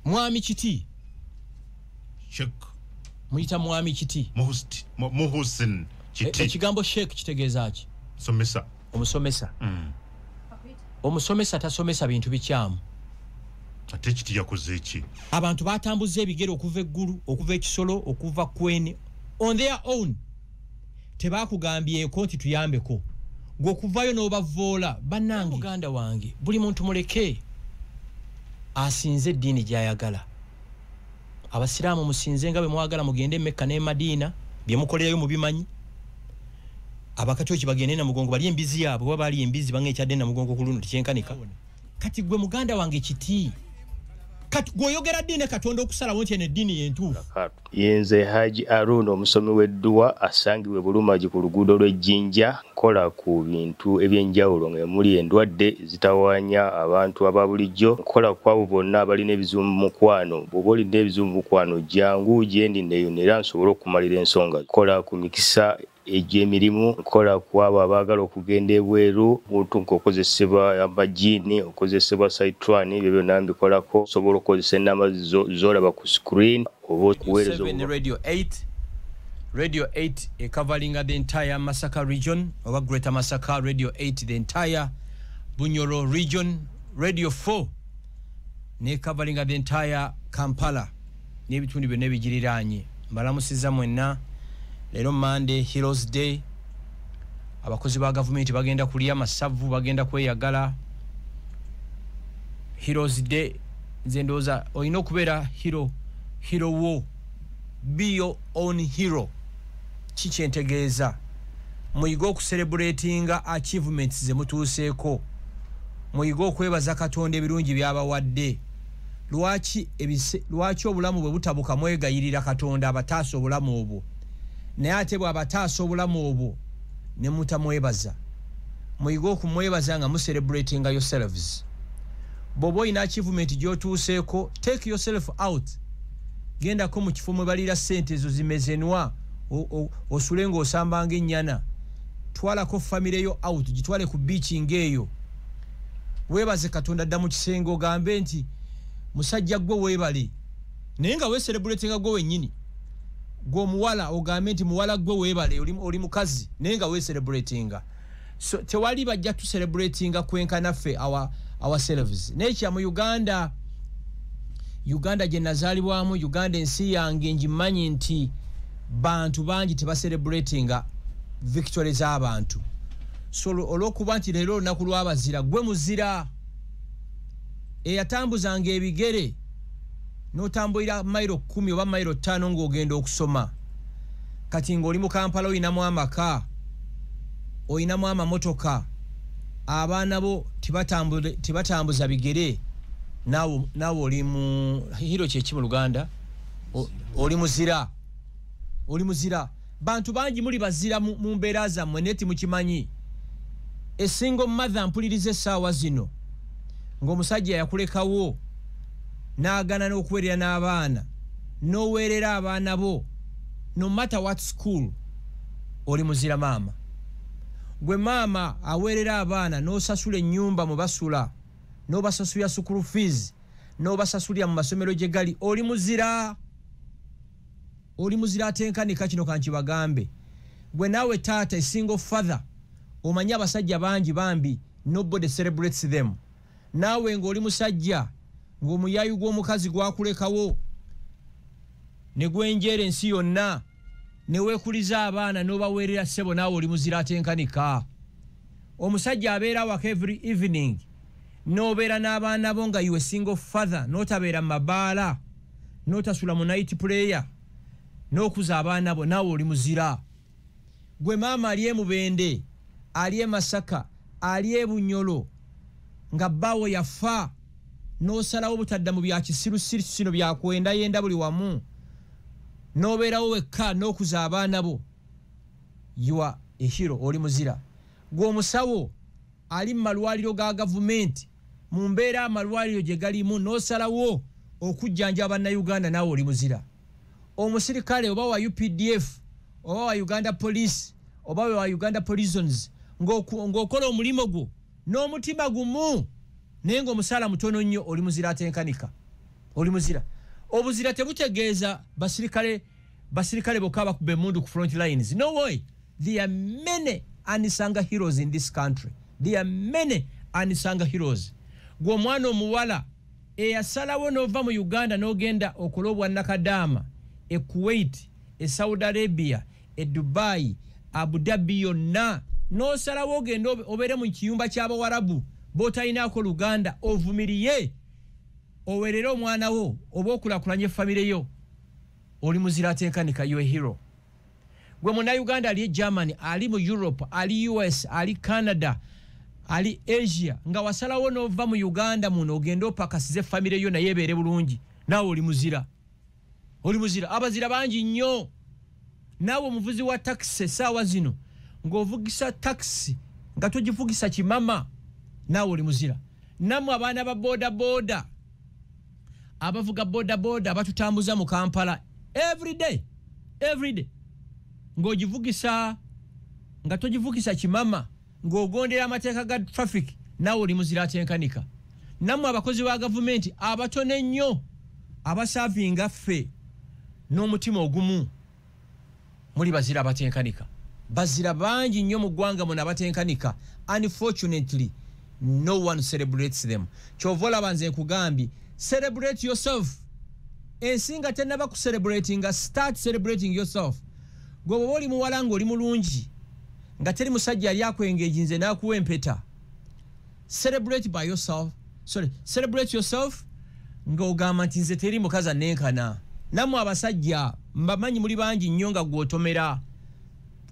Mwami kiti. Sheikh. Muyita mwami kiti. Muhsin kiti. Ekigambo sheikh kitegeeza ki? Somesa. Omusomesa. Omusomesa tasomesa bintu bikyamu. Ate kiti yakoze ki? Abantu batambuza ebigere okuva eggulu, okuva ekisolo, okuva kweni on their own. Tebakugambyeko nti tuyambeko. Gwe okuvayo n'obavoola bannange. Muganda wange buli muntu muleke asinze eddiini gy'ayagala. Abasiraamu musinze nga bwe mwagala mugende Mekka ne Madina bye mukolerayo mubimanyi. Abakatoliki bagende na mugongo bali embizi yaabwe baba bali embizi bangekyadde na mugongo ku luno tikyenkanika. Kati gwe muganda wange kiti. Kati gwoyogera ddiini Katonda okusalawo nti eno eddiini y'entuufu. Yenze Haji Arun omusomi w'edduwa asangiwe Bulumagi ku luguudo lw'Ejjinja nkola ku bintu ebyenjawulo ng'emuli endwadde zitawaanya abantu aba bulijjo nkola ku abo bonna abalina ebizibu mu mukwano bw'oba olina ebizibu mu mukwano jangu gyendi neeyonera nsobole okumalira ensonga nkola ku mikisa egy'emirimu nkola ku abo abaagala okugenda ebweru buntu ng'okozesebwa amajiini okozesebwa saitwani ebyo byonna mbikolako osobola okukozesa ennamba z'olaba ku screen oba okuweereza Radio 8 Radio 8 covering the entire Masaka region or Greater Masaka. Radio 8 the entire Bunyoro region. Radio 4 ne covering the entire Kampala n'ebitundu byonna ebigiriranyi. Mbalamusiza mwenna lero Monday Heroes Day. Abakozi ba government bagenda kulya masavu bagenda kweyagala. Heroes Day nze ndowooza olina okubeera hero wo. Be your own hero. Kikyentegeeza muyiga okucelebratinga achievements ze mutuuseeko. Muyiga okwebaza Katonda ebirungi byabawadde. Lwaki obulamu bwe butabuka mwegayirira Katonda abataasa obulamu obwo. Naye ate bw'abataasa obulamu obwo ne mutamwebaza. Muyiga okumwebaza nga mucelebratinga yourselves. Bw'oba olina achievement gy'otuuseeko, take yourself out. Genda ko mu kifo mwe balira ssente ezo zimezenwa osule ng'osambanga ennyana. Twalako famire yo out, gitwale ku beach ng'eyo. Weebaze Katonda dda mu kisenge ogambe nti musajja gwe weebale. Naye nga weecelebratinga gwe wennyini. Gwe omuwala ogambe nti muwala gwe weebale oli mukazi naye nga weecelebratinga. So tewali bajja tucelebratinga kwenkanaffe ourselves. Naye mu Uganda gye nazaalibwamu, Uganda ensi yange ngimanyi nti bantu bangi tebacelebratinga victory z'abantu. So olw'okuba nti leero olunaku lw'abazira gwe muzira. Eyatambuzanga ebigere n'otambulira mayiro 10 oba mayiro 5 ng'ogenda okusoma. Kati ng'oli mu Kampala oyinamu amaka, oyinamu amamotoka, abaana bo tibatambuza bigere. Nawe oli mu hiro kyeki mu Luganda oli muzira. Oli muzira. Bantu bangi muli bazira mu mbeera zammwe neti mukimanyi. Esingo mother mpulirize essaawa zino ng'omusajja yakulekawo n'agana n'okuweerera n'abaana n'oweerera abaana bo no matter what school. Oli muzira maama. Gwe maama aweerera abaana n'osasula ennyumba mwe basula n'obasasulira school fees n'obasasulira mu masomero gye gali. Oli muzira. Oli muzira atenkanika kino kankibagambe. Gwe naawe taata a single father omanyi abasajja bangi bambi nobody celebrates them. Naawe ng'oli musajja ng'omuyayu gw'omukazi gwakulekawo ne gwenjeera ensi yonna ne weekuliza abaana n'obaweerera ssebo naawe oli muzira atenkanika. Omusajja abeera waka every evening n'obeera n'abaana bo nga you a single father n'otabeera mu mabaala n'otasula mu night prayer n'okuza abaana bo naawe oli muzira. Gwe maama ali e Mubende, ali e Masaka, ali e Bunyolo nga bbaawo yafa n'osalawo butadda mu bya kisirusiru sino byakwenda yenda buli wamu n'obeerawo wekka n'okuza abaana bo. You are a hero. Oli muzira. Gwe omusawo ali mu malwaliro ga gavumenti mu mbeera amalwaliro gye galimu n'osalawo okujjanja Bannayuganda naawe oli muzira. Omusirikale oba wa UPDF oba wa Uganda Police oba wa Uganda Prisons ng'okola omulimo gwo n'omutima gumu naye ng'omusaala mutono nnyo oli muzira atenkanika. oli muzira obuzira tebutegeeza basirikale bokaba ku bemundu ku front lines. No way. There are many unsung heroes in this country. There are many unsung heroes. Gwo mwana omuwala eyasalawo n'ova mu Uganda n'ogenda okulobwa nakadama e Kuwait, e Saudi Arabia, e Dubai, Abu Dhabi yonna n'osalawo ogenda obere mu kiyumba ky'Abawarabu b'otayinaako Luganda ovumiriye owerere omwana wo oba okulakulanya family yo oli muzira ateekanika you a hero. Gwe muna Uganda ali Germany, ali mu Europe, ali US, ali Canada, ali Asia, nga wasalawo n'ova mu Uganda muno ogenda opakasize family yo naye ebeere bulungi, naawe oli muzira. Oli muzira. Abazira bangi nnyo. Naawe omuvuzi wa taxi saawa zino ng'ovugisa taxi nga togivugisa kimama, naawe oli muzira. Nammwe abaana ba boda abavuga boda batutambuza mu Kampala every day ng'ogivugisa nga togivugisa kimama, ng'ogondera amateeka ga traffic, naawe oli muzira atenkanika. Nammwe abakozi ba gavumenti abatono ennyo abasavinga ffe n'omutima ogumu, muli bazira abatenkanika. Bazira bangi nnyo mu ggwanga muno abatenkanika. Unfortunately no one celebrates them. Kyovola banze nkugambye, celebrate yourself. Ensinga tenaba ku celebrating, start celebrating yourself. Gwe bw'oba oli muwala ng'oli mulungi nga teri musajja ali akwengeji nze n'akuwa empeta, celebrate by yourself. Celebrate yourself ng'ogamba nti nze teri mukazi annenkana. Nammwe abasajja mbamanyi muli bangi nnyo nga gwotomera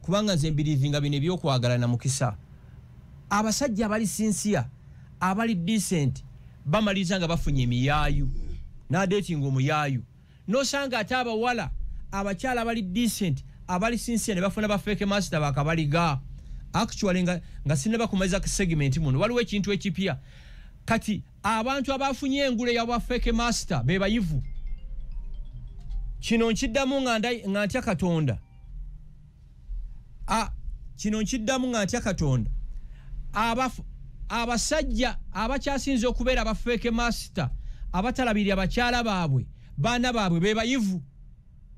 kubanga nze mbirivinga bino ebyokwagalana mukisa. Abasajja abali sincere, abali decent bamaliza nga bafunye emiyaayu n'adeetinga omuyaayu, n'osanga ate abawala abakyala abali decent abali sincere ne bafuna bafeeke master bakabaliga. Actually nga sinaba kumaliza ku segment muno waliwo ekintu ekipya kati abantu abafunye engule ya bafeeke master be bayivu. Kino nkiddamu nga ntya Katonda. Kino nkiddamu nga ntya Katonda. Abasajja abakyasinze okubeera abafeeke master abatalabirira abakyala baabwe baana baabwe be bayivu.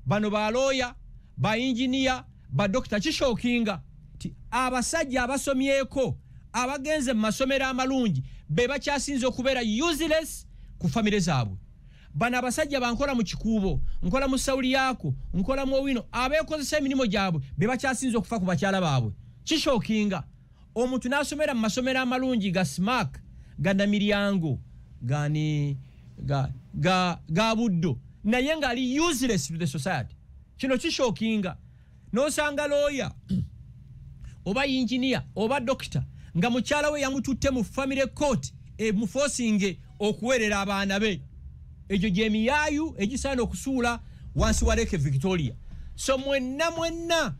Bano ba lawyer, ba engineer, ba doctor. Kishookinga abasajja abasomyeko abagenze mu masomero amalungi be bakyasinze okubeera useless ku family zaabwe. Bana abasajja bankola mu kikuubo, nkola mu sawuli yaako, nkola mu owino, abeekozesa emirimu gyabwe be bakyasinze okufa ku bakyala baabwe. Kishookinga omuntu n'asomera mu masomero amalungi ga SMARC, ga Namiryango, ga Buddo, naye ng'ali useless to the society. Kino kishookinga. N'osanga lawyer oba engineer oba doctor nga mukyala we yamututte mu family court emuforcing okuwerera abaana be. Ejo gy'emiyaayu egisaana okusuula wansi wa Lake Victoria. So mwenna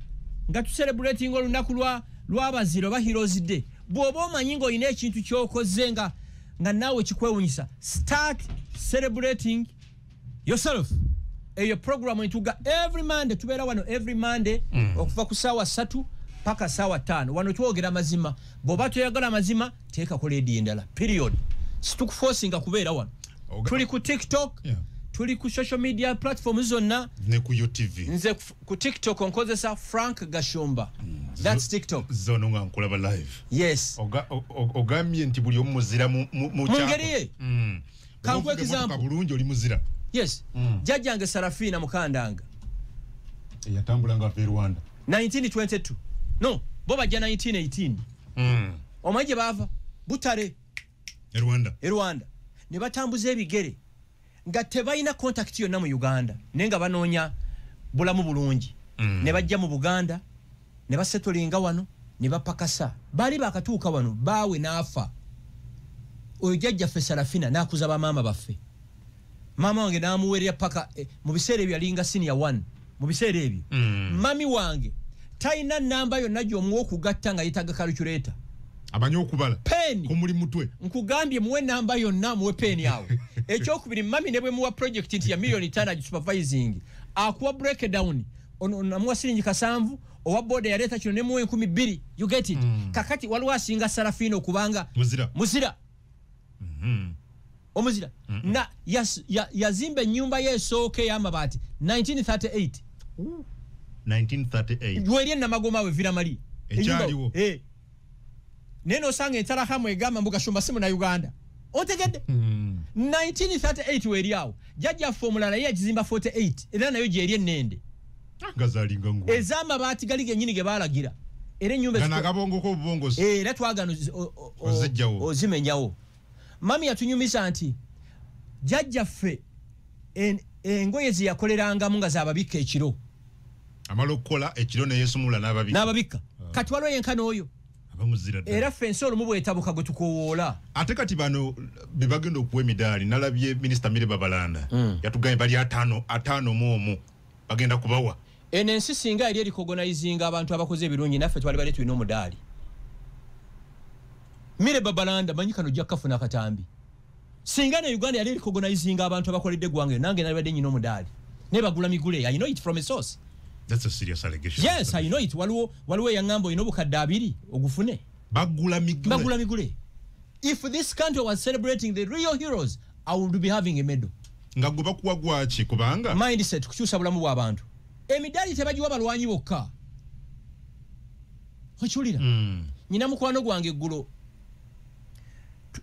nga tucelebrating olunaku lw'abaziro ba Heroes Day, bw'oba omanyi ng'olina ekintu ky'okoze nga naawe kikwewunyisa, start celebrating yourself. Eyo program entuga every Monday, tubeera wano every Monday okuva ku ssaawa 3 paka ssaawa 5. Wano twogera mazima. Bw'oba toyagala mazima teeka ko leedi endala. Period. Situkuforcinga kubeera wano. Tuli ku TikTok, tuli ku social media platforms zonna, ne ku UTV. Nze ku TikTok onkozesa Frank Gashumba. That's TikTok. Zono nga nkulaba live. Yes. Ogambye nti buli omu muzira mu Mungeriye. Kankwe example. Bulungi oli muzira. Yes. Jajjange Sarafina Mukandanga. Yatambulanga ava Rwanda. 1922. No, bo bajja 1918. Omaje bava Butare. Rwanda. Ne batambuza ebigere nga tebalina contact yonna mu Uganda nenga banoonya bulamu bulungi. Ne bajja mu Buganda ne basetolinga wano ne bapakasa. Bali bakatuuka wano baawe n'afa. Oyo jjajja ffe Sarafina n'akuza bamaama baffe. Mama wange n'amuweerera paka mu biseera ebyo yalinga senior 1 mu biseera ebyo. Mami wange talina namba yonna gy'omuwa okugatta nga yetaga calculator. Amanyi okubala peni ko muri mutwe. Nkugambye muwe namba yonna muwe peni yawe. Ekyokubiri mami ne bwe muwa project nti ya $1,500,000 supervising akuwa breakdown namuwa siringi 7 owa boda yaleta kino ne muwe 12,000. You get it? Kakati waliwo asinga Sarafina okubanga muzira. omuzira na yazimba ennyumba y'esooka ey'amabaati 1938 weri enamagoma we viramali ekyaliwo neno osanga entarahamu egamba mbu Gashumba si munayuganda otegedde 1938 weri awo jjajjaffe omulala ye yakizimba 48 era nayo gyeri ennende ez'amabaati gali gennyini ge baalagira era ennyumba era twagano ozimenyawo mami yatunyumiza nti jjajjaffe engoye ze yakolerangamu nga zababikka ekiro amala okukola ekiro neyesumula n'ababikka kati waliwo yenkana oyo era fensi olumu bwetabuka gwe tukowoola ate kati bano bebagenda okuwa emidaali nalabye minisita Mire Babalanda yatugambye bali ataano mu omu bagenda kubawa eno ensi singa yali erikogonizinga abantu abakoze ebirungi naffe twali bale tulina omudaali Mire Babalanda manyi kano ojja kafuna akatambi singa ne Uganda yali erikogonizinga abantu abakoledde eggwanga nange nalibadde nyina omudaali ne bagula migule I know it from a source. That's a serious allegation. Yes, I know it. Waliwo yangambo ino bukadde abiri ogufune. Bagula migule. If this country was celebrating the real heroes, I would be having a medal. Nga guba kuwa gwachi kubanga? Mindset, kukyusa bulamu bw'abantu. Emidali tebagiwa balwanyi bokka. Ochulira. Nyina mukwano gwange eggulo.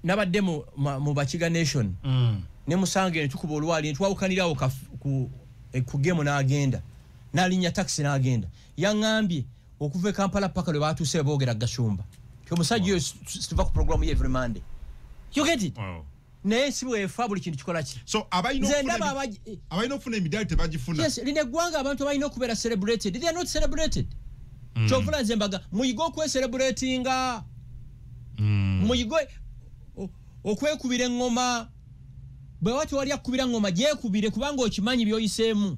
Nabadde mu Bakiga Nation. Ne musange ne tukuba olwali twawukanirawo ku game n'agenda. Nalinya taxi n'agenda. Yangambye okuva Kampala paka lwe baatuuse boogera Gashumba. Omusajja oyo tuva ku program ye every Monday. You get it? Wow. Naye si bwefa buli kintu kikola ki. So abayina okufuna emidali tebagifuna. Yes, lino eggwanga abantu abalina okubeera celebrated. They are not celebrated. Kyovula nze mbaga muyiga okwecelebratinga. Muyiga okwekubira engoma. Bwe wati wali akubira ngoma gyekubire kubanga okimanyi by'oyiseemu.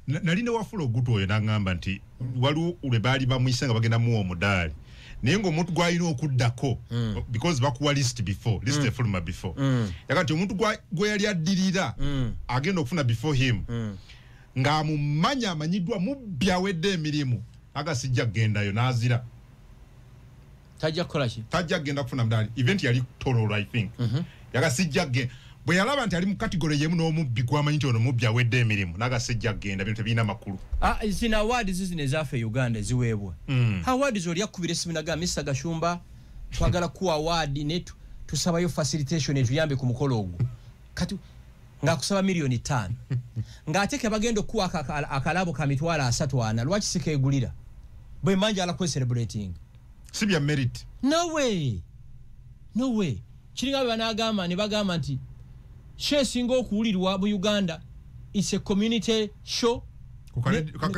Nalina wafula ogutu oyo n'angamba nti waliwo lwe baali bamuyise nga bagenda muwa omudaali naye ng'omuntu gw'alina okuddako because bakuwa list efuluma before yakati omuntu gwe yali addirira agenda okufuna before him ng'amumanya amanyiddwa mubbi awedde emirimu agasijja kugendayo n'azira tajja kukola ki tajja kugenda kufuna mudaali event yali tololo I think yagasijja kugenda bwe yalaba nti ali mu kategori yemu n'omubbi gwamanyi nti ono mubbi awedde emirimu n'agasijja kugenda bintu tebirina makulu zino awards zino ezaffe Uganda eziweebwa awards oli yakubira esimu naga Mr. Gashumba twagala kuwa award ne tusabayo facilitation etuyambe ku mukolo ogwo kati ng'akusaba $5,000,000 ng'ate ke bagenda okuwa akalabo ka mitwalo 3 lwaki sikeegulira bwe manja ala celebrating si bya merit no way kiringa bwe banagamba ne bagamba nti show singo okuwulirwa mu Uganda it's a community show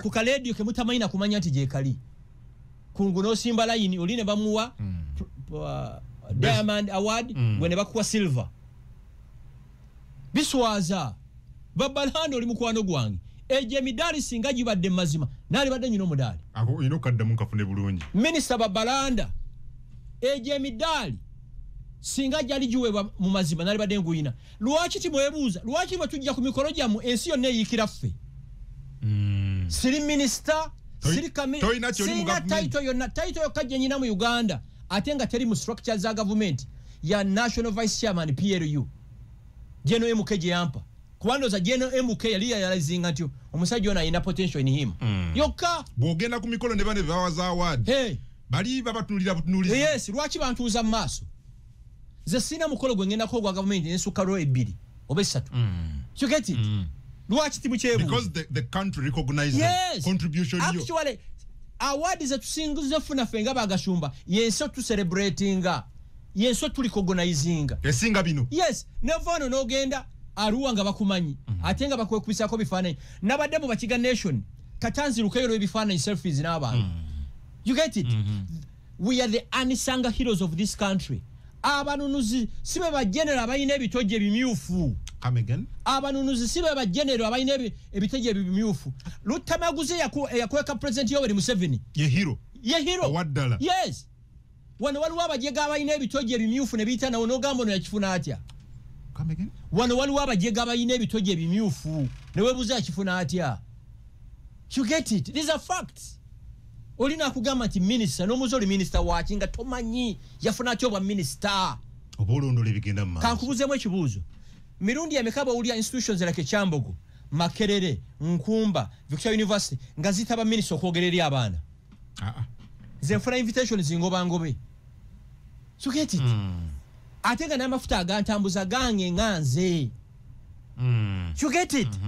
ku kaledio ke mutamayina kumanya nti je kali kunguno simba line oline bamuwa Diamond Award gwene bakuwa silver biswaza Babalanda oli mukwano gwange eje midali singa gibadde mazima nali badde nyino mudali ako ino kaddamu kafune bulungi Minister Babalanda eje midali singa jali juwe mu mazima nali badde nguyina lwaki timwebuuza lwaki batujja ku mikoro gyamu ensi yonna eyikira ffe siri minister siri title yokajja nyina mu Uganda ate nga teri mu structure za government ya national vice chairman PLU General MK yampa kubandoza General MK yali yalazinga nti omusajja ona ina potential in him yokka bwogenda ku mikolo ne bane bawaza award bali babatunulira yes lwaki bantuuza mu maaso ze sina mukolo gwengenda ko gwa government ensukalo 2 oba 3 you get it lwaki tibuchebu because the country recognizes the contribution you actually awards that tusinguze funa fenga bagashumba yenso tu celebratinga yenso tuli recognizing esinga bino yes nevono nogenda aruwa nga bakumanyi atenga bakwekubisako bifananyi nabadde mu Bakiga Nation katanzi lukayiro ebifananyi selfies n'abantu you get it we are the unsung heroes of this country abanunuzi sibe ba general abayina ebitoje bimyufu come again abanunuzi sibe ba general abayina ebitoje bimyufu Lutamaguze yakweka president Yoweri Museveni ye hero waddala yes wano waliwo abajega abayina ebitoje bimyufu ne bita nawo nogambo no yakifuna atya come again wano waliwo abajega abayina ebitoje bimyufu ne webuza yakifuna atya you get it these are facts olina kugamba nti minister n'omuzoli minister wakinga tomanyi yafuna kyo bwa minister obolondo libigenda mama kankubuzemu ekibuuzo mirundi emeka bawulya institutions like Kyambogo, Makerere, Nkumba, Victoria University nga zitaba minister okwogera eri abaana. Zenfuna invitation zingoba ngobe. So get it. Ate nga n'amafuta agantambuza gange nganze. You get it?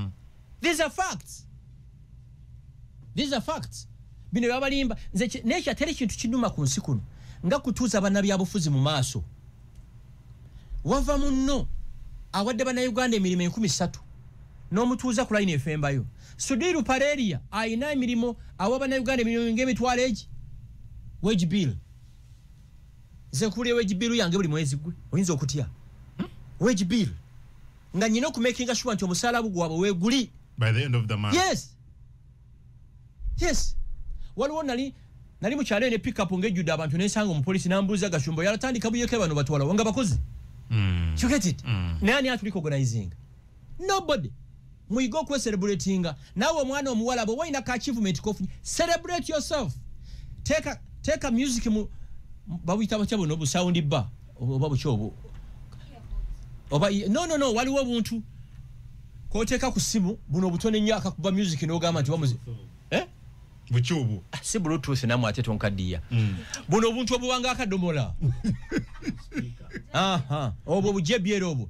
These are facts. These are facts. Bino babalimba nze nature teri kintu kinuma ku nsi kuno nga kutuuza bannabyabufuzi mu maaso. Wava munno awadde bannayuganda emirimu 13 n'omutuuza ku line efembayo. Sudiru Pareria ayina emirimu awa bannayuganda emirimu ng'emitwalo egi. Wage bill. Nze nkuulira wage bill yange buli mwezi gwe oyinza okutya. Wage bill. Nga nyina okumakinga sure nti omusaala gwabwe weeguli. By the end of the month. Yes. Waliwo nali mu kyalo ne pick up ngejjudde abantu n'ensanga omupoliisi n'ambuuza Gashumbo yalatandika buyeke bano batwala wanga bakozi. You get it? Nani atuli organizing? Nobody. Muyigo kwe celebratinga. Nawe omwana omuwala bo wayina ka achievement kofu. Celebrate yourself. Take a music mu babuyita bakyabo no bu sound bar oba buchobo. Oba no waliwo buntu koteka ku simu buno butone nnyo akakuba music n'ogamba nti bamuzi. Buchobo. Si Bluetooth namwe ate tonkadiya. Buno buntu obuwanga akadomola. Obo bujebyero obo.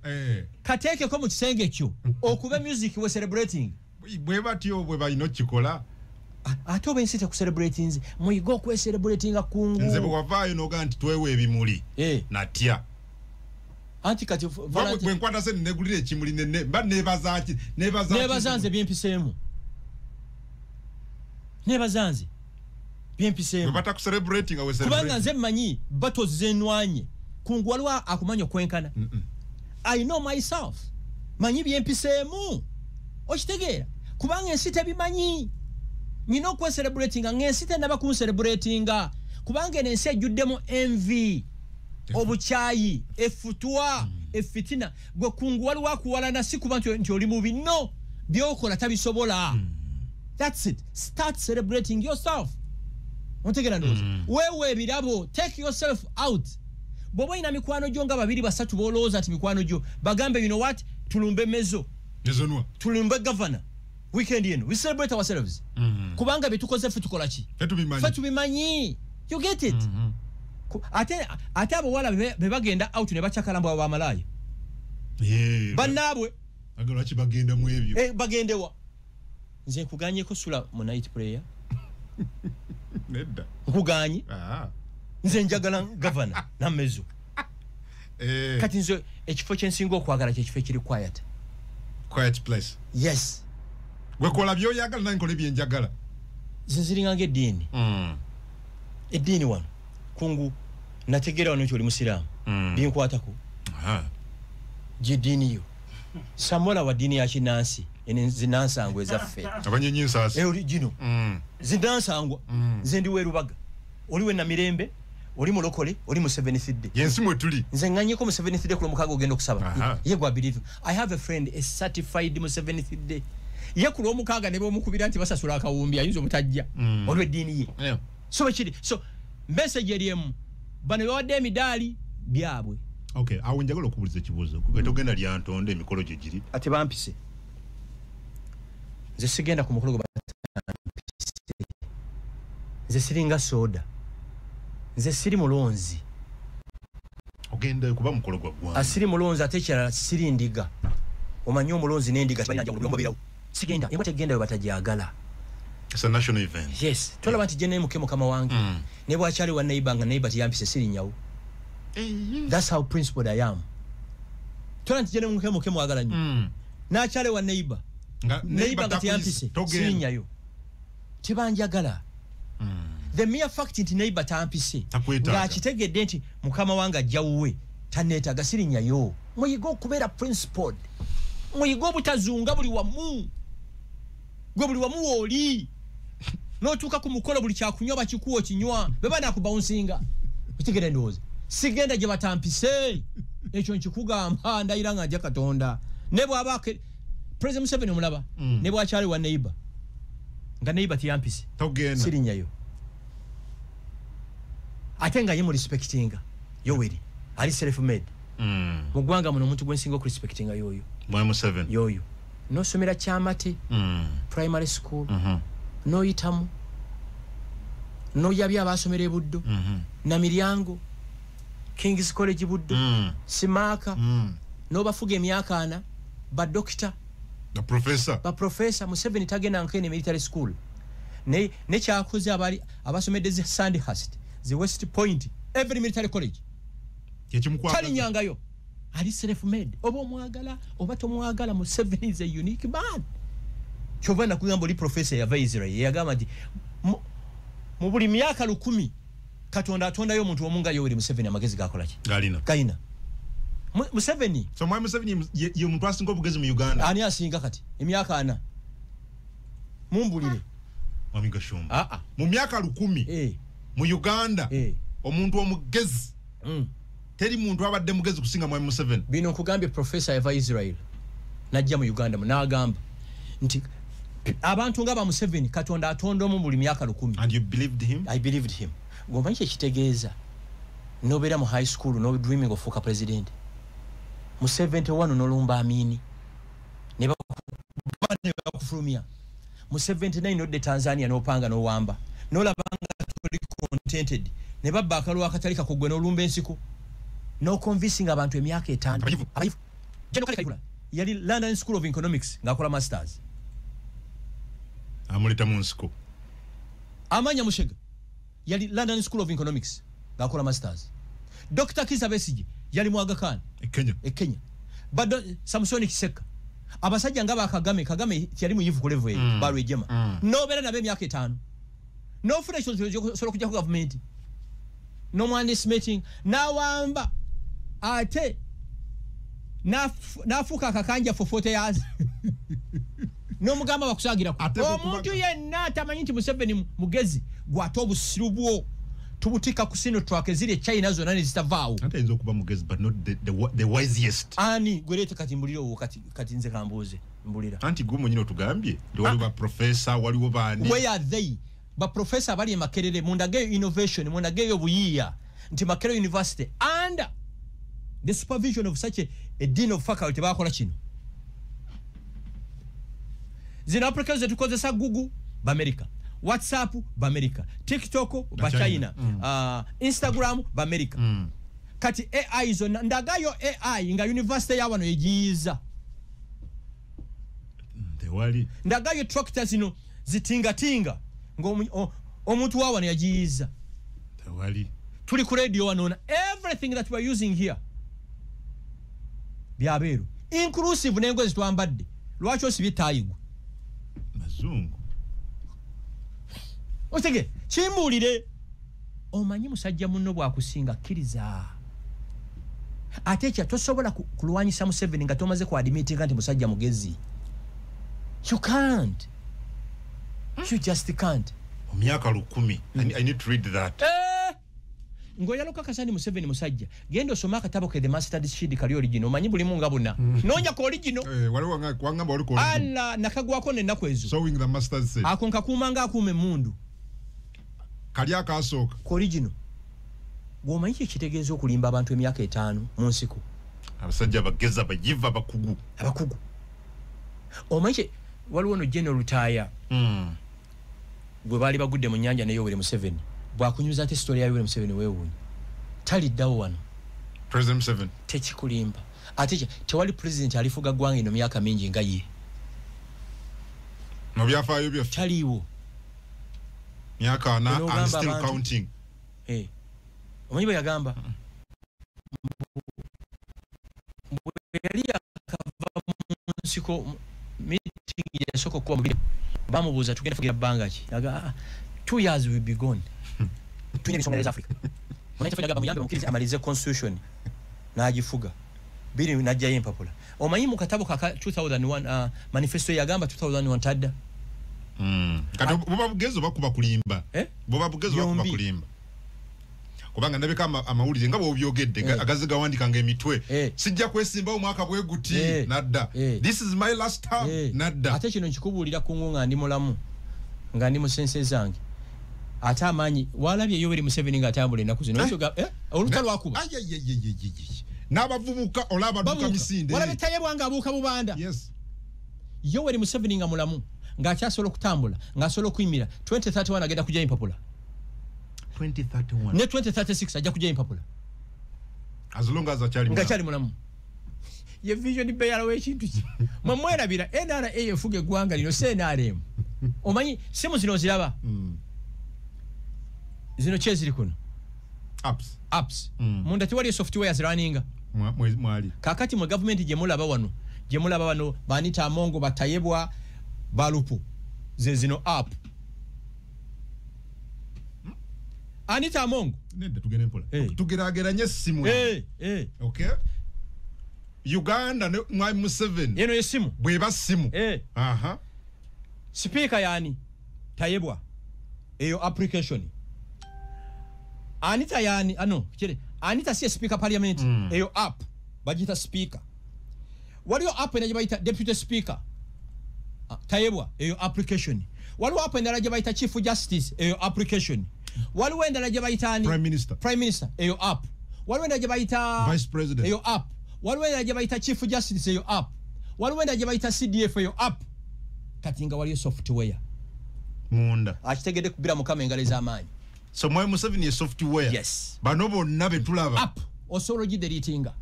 Kateke ko mu kisenge kyo okuba music we celebrating. Bwe batyo bwe bayino kikola. Ate oba ensite ku celebrating muyigo kwe celebrating kungu. Nze bwe wavaayo n'oga nti twewe ebimuli. Natya. Anti kati volante. Bwe nkwata se negulire ekimuli nene mba nebazanze byempiseemu. Nebazanze byempiseemu. Bata ku celebrating awe celebrating. Kubanga nze mmanyi bato zenwanye kungu walwa akumanya kwenkana. I know myself. Manyi byempiseemu. Okitegeera kubanga ensite bimanyi. Nyina okwe celebrating ng'ensite naba ku celebrating kubanga ensi ejjuddemu envy obukyayi efutwa efitina gwe kungu waliwo akuwalana si kuba nti oli mubi no byokola tabisobola. That's it. Start celebrating yourself. Ontegera ndoza. Wewe ebirabo, take yourself out. Bobo ina mikwano gyo nga babiri basatu bolooza ati mikwano gyo bagambe you know what tulumbe mezo. Nezonwa. Tulumbe governor. Weekend eno we celebrate ourselves. Kubanga betukoze fe tukola ki? Fetu bimanyi. You get it? Ate abo wala be bagenda out ne bachakalamba wa malaya. Banabwe. Agala ki bagenda mu ebyo. Bagendewa. Nze nkuganye ko sula mu night prayer. Nedda. Nkuganye. Nze njagala governor na mezo. Kati nze ekifo kyensinga okwagala kyekifo kiri quiet. Quiet place. Yes. Gwe kola byoyagala nange kola byenjagala. Nze ziringa ng'eddiini. Eddiini wano kungu nategera wano nti oli musiraamu. Binkwatako. Gye yo. Samola wa dini ya kinansi ene zinansangwe ezaffe. Abanyenyi nsasi. Oli gino. Zinansangwa. Nze ndi werubaga. Oli we na mirembe, oli mulokole, oli mu 7th day. Yensi mwe tuli. Nze nganyeko mu 7th day kulo mukago ogenda okusaba. Ye gwa believe. I have a friend is certified mu 7th day. Ye kulo mukaga ne bomukubira nti basasula akawumbi ayinza omutajja. Olwe dini ye. So chiri. So message eriemu bano bawadde emidali byabwe. Okay, awo njagala okubuliza ekibuuzo. Togenda lyantonde emikolo gye giri. Ati bampise. Nze sigenda ku mukolo gwa nze siringa soda. Nze siri mulonzi. Ogenda kuba mukolo gwa gwa. Asiri mulonzi ate kyala siri ndiga. Omanyi omulonzi n'endiga balina mulombo birawo. Sigenda eba tegenda we batajagala. It's a national event. Yes. Tola banti jene mukemo kama wange. Ne bwachali wa neighbor nga neighbor tiyampise siri nyawo. That's how principled I am. Tola nti jene mukemo agala nyo. Na chale wa neighbor. Neighbor nga tiyampise siri nyayo. Tibanjagala. The mere fact nti neighbor tampise. Nga akitegedde nti mukama wange ajjawuwe tanneetaaga siri nyayo. Muyigo okubeera principled. Muyigo butazunga buli wamu. Gwe buli wamu oli. N'otuuka ku mukolo buli kyakunywa bakikuwa kinywa beba nakubouncinga. Kitegere ndowooza. Sigenda gye batampise. Ekyo nkikugamba ndayira nga ajja Katonda. Ne bw'aba President Museveni omulaba. Ne bw'akyali wa neighbor. Nga neighbor tiyampise. Togenda. Siri nyayo. Ate nga ye mu respectinga. Yoweri. Ali self-made. mu ggwanga muno omuntu gwensinga okurespectinga yoyo Mwami Museveni yoyo nosomera Kyamate primary school noyitamu noyabya abasomera e Buddo na Miryango King's College Buddo Simaka nobafuga emyaka 4 ba doctor ba professor Museveni tagenda nkene military school ne kyakoze abali abasomedde ze Sandhurst ze West Point every military college kali nyangayo ali self made obo mwagala oba tomwagala Museveni is a unique man chovana kugamba li professor ya Israel yagamba nti mu buli myaka 10 Katonda atondayo omuntu omunga Yoweri Museveni amagezi gakola ki galina Museveni so Mwami Museveni ye omuntu asinga obugezi mu Uganda ani asinga kati emyaka 4 mumbulire Mwami Gashumba mu myaka 10 mu Uganda omuntu omugezi teri muntu abadde mugezi kusinga Mwami Museveni bino nkugambye professor ya Israel najja mu Uganda munagamba nti abantu ngaba Museveni Katonda atonda mu buli myaka 10 and you believed him I believed him ngomba kitegeeza nobera mu high school no dreaming of fuka president mu 71 nolomba amini ne bakufulumia mu 79 nodde Tanzania nopanga no wamba nolabanga tuli contented ne babba akalu akatalika kugwe nolumba ensiko no convincing abantu emyaka 5 jeno kale yali London School of Economics ngakola masters amuleta mu nsiko amanya mushega yali London School of Economics ngakola masters Dr. Kizza Besigye yali mu Aga Khan Kenya bado Samsoni Kiseka abasajja ngaba Kagame yali mu yivu kulevo balo ejema no bera nabe myaka 5 no fresh solo kujja ku government no one is meeting nawamba ate nafuka kakanja for 40 years no mugamba bakusagira omuntu yenna tamanyi nti Museveni mugezi gwata obusirubwo tubutika kusino twake zile China zo nani zitavao ante enzo kuba mugezi but not the wisest ani gwerete kati mbuliro kati nze kambuze mbulira anti gumo nyino tugambye wali ba professor waliwo bani where are they ba professor bali makerere mundage innovation mundage obuyiya nti Makerere University under the supervision of such a dean of faculty bakola kino zina applications tukozesa Google ba America WhatsApp ba America TikTok ba China Instagram ba America kati AI zo ndagayo AI nga university ya wano ejiza ndewali ndagayo tractors zino zitinga ngo omuntu wa wano yajiza ndewali tuli ku radio wanona everything that we are using here byaberu inclusive nengo zitwambadde lwacho sibitayigu mazungu otege chimbulire omanyi musajja munno bwakusinga kiriza atecha tosobola kulwanyisa Museveni nga tomaze ku admit nti musajja mugezi you can't you just can't omyaka 10 I need to read that ngoya lokakasani Museveni musajja gendo soma katabo ke the master sheet kali original omanyi buli munga buna nonya ko original wali wangamba wali ko original ala nakagwako ne nakwezo showing the master set akonka kumanga akume mundu kali akasoka ko original gwomanyi kitegeeza okulimba abantu emyaka 5 mu nsiko abasajja bageza bayiva abakugu omanyi waliwo no general retire gwe bali bagudde mu nyanja ne Yoweri Museveni bwakunyuza ate story ya Yoweri Museveni weewuunye taliddawo wano President Museveni tekikulimba ate tewali president alifuga ggwanga ino myaka mingi nga ye no byafaayo byo taliwo myaka na and still abantu, counting omanyi bwe yagamba yali akava mu nsiko meeting yasooka okuba mu bamubuuza tugenda fugira bbanga ki aga 2 years will be gone tujye bisongereza Africa mwana tafanya gaba muyambe mukirize amalize constitution nagifuga biri najja yempapula omanyi mu katabo ka 2001 manifesto yagamba 2001 tadda kati boba bugezo bakuba kulimba boba bugezo bakuba kulimba kubanga ndabeka amawulire nga bobyogedde agaziga wandikanga emitwe sijja kwesimba omwaka bwe guti nadda this is my last term nadda ate kino nkikubulira kungunga ndi mulamu nga ndi musense zange ate amanyi walabye Yoweri Museveni nga atambula ennaku zino olutalo akuba n'abavubuka olaba duka misinde wala betayebwa nga abuuka bubanda yes Yoweri Museveni nga mulamu ng'akyasobola okutambula ng'asobola okuyimira 2031 agenda kujja impapula 2031 ne 2036 ajja kujja impapula as long as akyali mulamu ye vision bayala w'ekintu ki mwemwerabira NRA efuga eggwanga lino CNRM omanyi simu zino ziraba zino kyeziri kuno apps munda tiwali software ziraninga mwali kakati mu government gye mulaba wano Banita Amongo batayebwa balupu ze zino app Anita Amongo nende tugene mpola tugerageranye simu okay Uganda ne Mwai Museveni yeno yesimu bweba simu aha speaker yani tayebwa eyo application Anita yani Anita si speaker parliament eyo app bajita speaker waliyo app ena jibaita deputy speaker tayebwa eyo application waliwo app ena jibaita chief justice eyo application waliwo ena jibaita prime minister eyo app waliwo ena jibaita vice president eyo app waliwo ena jibaita chief justice eyo app waliwo ena jibaita CDF eyo app katinga waliyo software munda akitegede kubira mukama engalo ez'amaanyi so Mwai Museveni ye software yes bano bonna betulaba app osobola ogidelitinga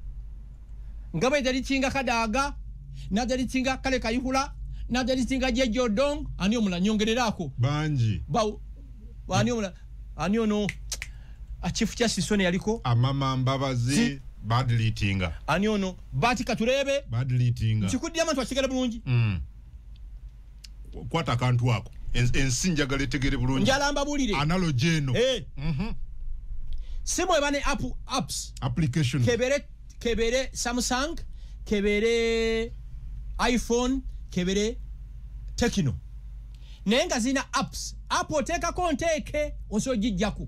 ngaba edelitinga Kadaga na delitinga Kale Kayihura na delitinga Jeje Odong ani omula nyongererako banji ani omula ani ono a chief justice one yaliko amama Mbabazi badelitinga ani ono Batika Turebe badelitinga chikudi amantu asigala bulungi kwata kantu wako ensinja galetegere bulungi njalamba bulire analogy eno simo ebane apps application kebere Samsung kebere iPhone kebere Tecno nenga zina apps oteka konteke osojijjaku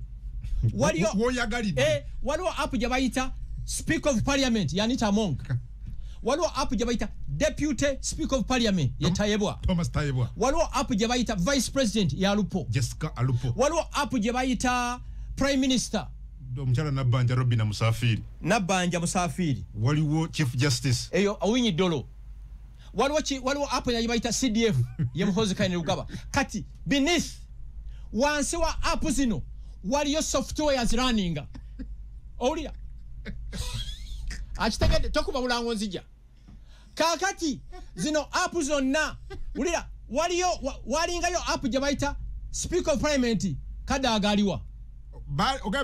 waliyo woyagalide waliwo app jabayita Speaker of Parliament yani Tamong waliwo app jabayita Deputy Speaker of Parliament yetayebwa Thomas Tayebwa waliwo app jabayita Vice President ya Alupo Jessica Alupo waliwo app jabayita Prime Minister omukyala Nabbanja Robina Musafiri waliwo Chief Justice eyo Awinyi Dolo waliwo app yabayita CDF ye Muhoozi Kayini Lugaba kati beneath wansi wa app zino waliyo software running owulira akitegedde tokuba bulango nzija kakati zino app zonna wulira walingayo app gye bayita Speaker of Parliament Kadaga aliwa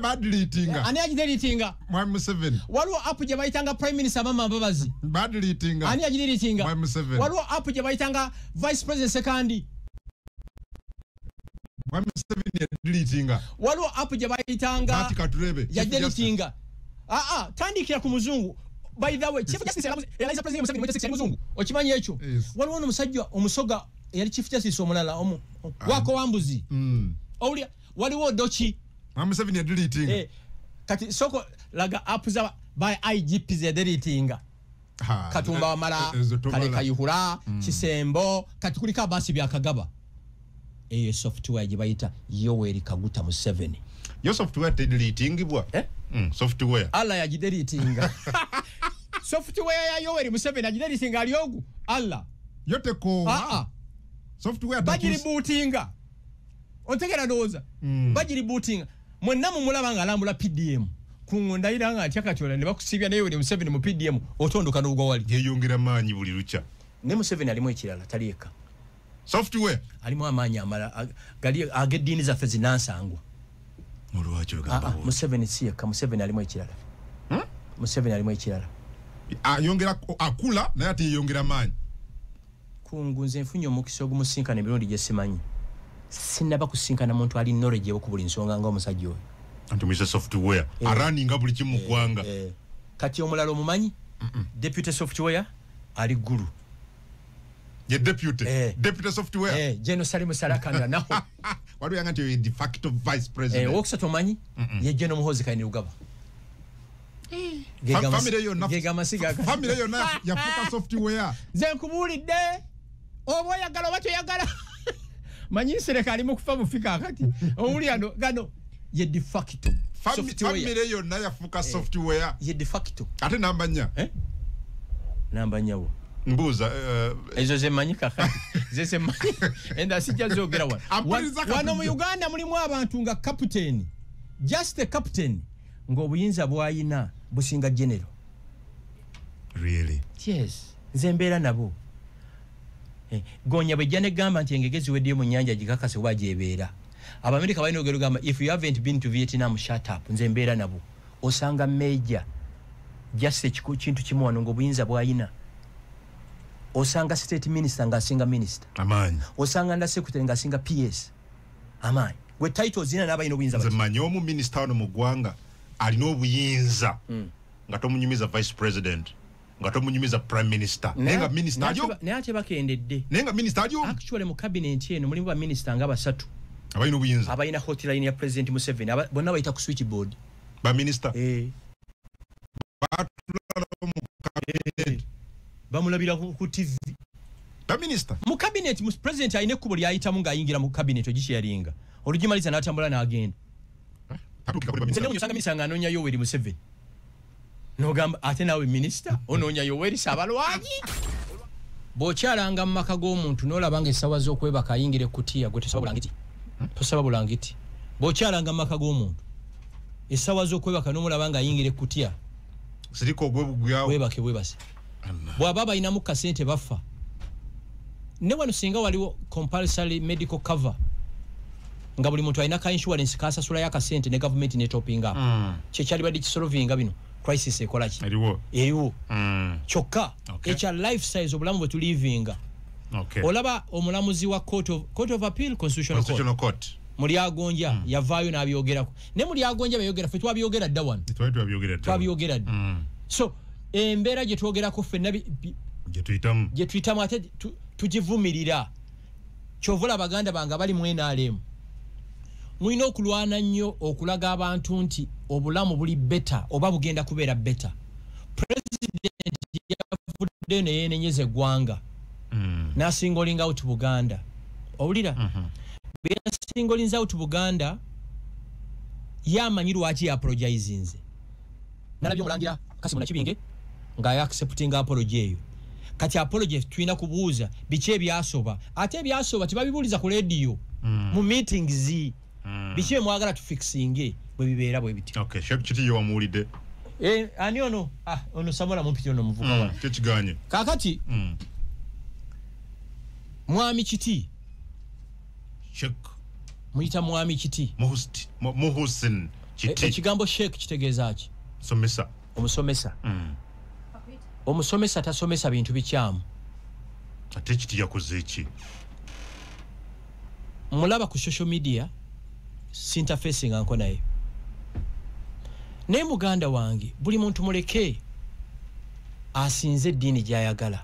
badeletinga ani agideletinga Mwai Museveni waliwo app gye bayitanga Prime Minister Mama Mbabazi badeletinga ani agideletinga Mwai Museveni waliwo app gye bayitanga Vice President Sekandi Mwai Museveni yadeletinga waliwo app gye bayitanga Batika Turebe yadeletinga tandikira ku muzungu by the way Chief Justice Eliza President Museveni mwete seksi muzungu okimanyi ekyo waliwo omusajja omusoga yali Chief Justice omulala wako wambuzi owulira waliwo Dochi Mwai Museveni yadeletinga kati soko laga app za by IGP yadeletinga Katumba Wamala Kale Kayihura Kisembo kati kulika basi byakagaba eyo software gye bayita Yoweri Kaguta Museveni yo software tedeletingibwa software alla yagideletinga software ya Yoweri Museveni agideletinga aliogu alla yote ko software bagiri bootinga ontegera doza bagiri bootinga mwenna mulaba nga alambula PDM kungonda iranga atyakatola ne bakusibya ne Yoweri Museveni mu PDM otondoka n'ugwa wali yeyongera maanyi buli lucha ne Museveni alimu ekirala talieka software alimu amaanyi amala gali agedini za fezi nansangwa mulwacho gamba Museveni sieka Museveni alimu ekirala Museveni alimu ekirala yongera akula naye ati yongera maanyi kungunze enfunyo omukisa ogumusinkana emirundi gye simanyi sinaba kusinkana muntu ali knowledge okubuli nsonga nga omusajja oyo anti mwise software araninga buli kimu gwanga kati omulala omumanyi deputy software ali guru ye deputy software General Salim Sarakanda naho wadu yanga nti de facto vice president okusatu omanyi ye General Muhoozi Kayini Lugaba family yonna yafuka software nze nkubulidde oba oyagala oba toyagala manyi serikali mu kufa mufika akati owulira gano ye de facto family yonna yafuka software ye de facto ate nambanya nambanyawo mbuza ezo zemanyika zese manyika enda sija zogera wano mu Uganda mulimu abantu nga captain just a captain ng'obuyinza bwayina businga general. Really? Yes. Zembera nabo. Gonya bejane gamba nti engegezi wedde mu nyanja gikakase wajebeera. Abamerika balina ogero gamba if you haven't been to Vietnam shut up. Nzembera nabo. Osanga major just kintu kimu wano ng'obuyinza bwayina. Osanga state minister nga singa minister. Amanyi. Osanga nda secretary nga singa PS. Amanyi. Gwe titles zina naba ino buyinza. Nzemanyi omu minister wano mu ggwanga alina obuyinza nga tomunyumiza vice president nga tomunyumiza prime minister nenga minister alio ne ate bakendedde nenga minister alio actually mu cabinet eno mulimu ba minister nga basatu abayina obuyinza abayina hotline ya president Museveni bonna bayita ku switchboard ba minister bamulabira ku TV ba minister mu cabinet mu president ayine kubo lyayitamu nga ayingira mu cabinet ogisharinga olugimaliza n'atambula n'agenda Nzene unyosanga misanga anonya Yoweri Museveni. Nogamba ate nawe minister ononya Yoweri Sabalwanyi. Bokyalanga mmaka g'omuntu n'olabanga essawa z'okwebaka ayingire kutiya gwe tosaba bulangiti. Tosaba bulangiti. Bokyalanga mmaka g'omuntu. Essawa z'okwebaka n'omulabanga ayingire kutiya. Siriko gwebugyawo. Webake webase. Bw'ababa inamu kasente bafa. Ne wano singa waliwo compulsory medical cover. Nga buli muntu alina ka insurance kasasula ya kasente ne government ne topinga kye kyali badi kisolvinga bino crisis ekola ki eriwo kyokka ekya life size obulamu bwe tulivinga olaba omulamuzi wa court of appeal constitutional court muli agonja yavaayo n'abyogerako ne muli agonja bayogera fe twabyogera dda wano twabyogera so embeera gye twogerako ffenna gye tuyitamu ate tugivumirira kyovula abaganda bange bali mu NRM mulina okulwana nnyo okulaga abantu nti obulamu buli better oba bugenda kubeera better. President yavudde ne yeenenyeza eggwanga n'asingolinga out Buganda owulira beyasingolinza out Buganda yamanyi lwaki apologizinze nalabye omulangira Kassim Nakibinge nga accepting apology eyo kati apology tulina kubuuza biki ebyasoba ate ebyasoba tebabibuuliza ku radio mu meetings bikiwe mwagala tufixinge bwe bibeera bwe biti okay shek kiti yo amulide ani ono ono Samola mumpiti ono muvuka wa tekiganye kakati mwami kiti shek muyita mwami kiti Muhsin kiti ekigambo shek kitegeeza ki somesa omusomesa omusomesa tasomesa bintu bikyamu ate kiti yakoze ki mulaba ku social media interfacing anko naye ne muganda wange buli muntu muleke asinze dini gyayagala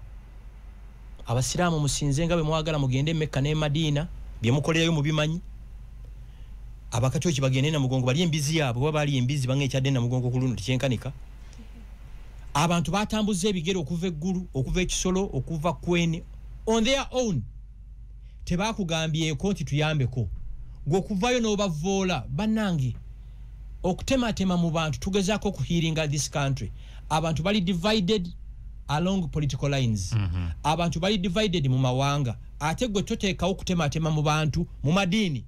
abasiraamu musinze nga bwe mwagala mugende Mekka ne Madina bye mukoleyo mu bimanyi abakatoliki bagende na mugongo bali embizi yabo baba bali embizi bangekyadde na mugongo ku luno tikyenkanika abantu batambuza ebigere okuva eggulu okuva ekisolo okuva kweni on their own tebakugambyeko nti tuyambeko gwokuvayo n'obavoola bannange okutematema mu bantu tugezaako okuhealinga this country abantu bali divided along political lines abantu bali divided mu mawanga ate gwe toteekawo okutematema mu bantu mu madiini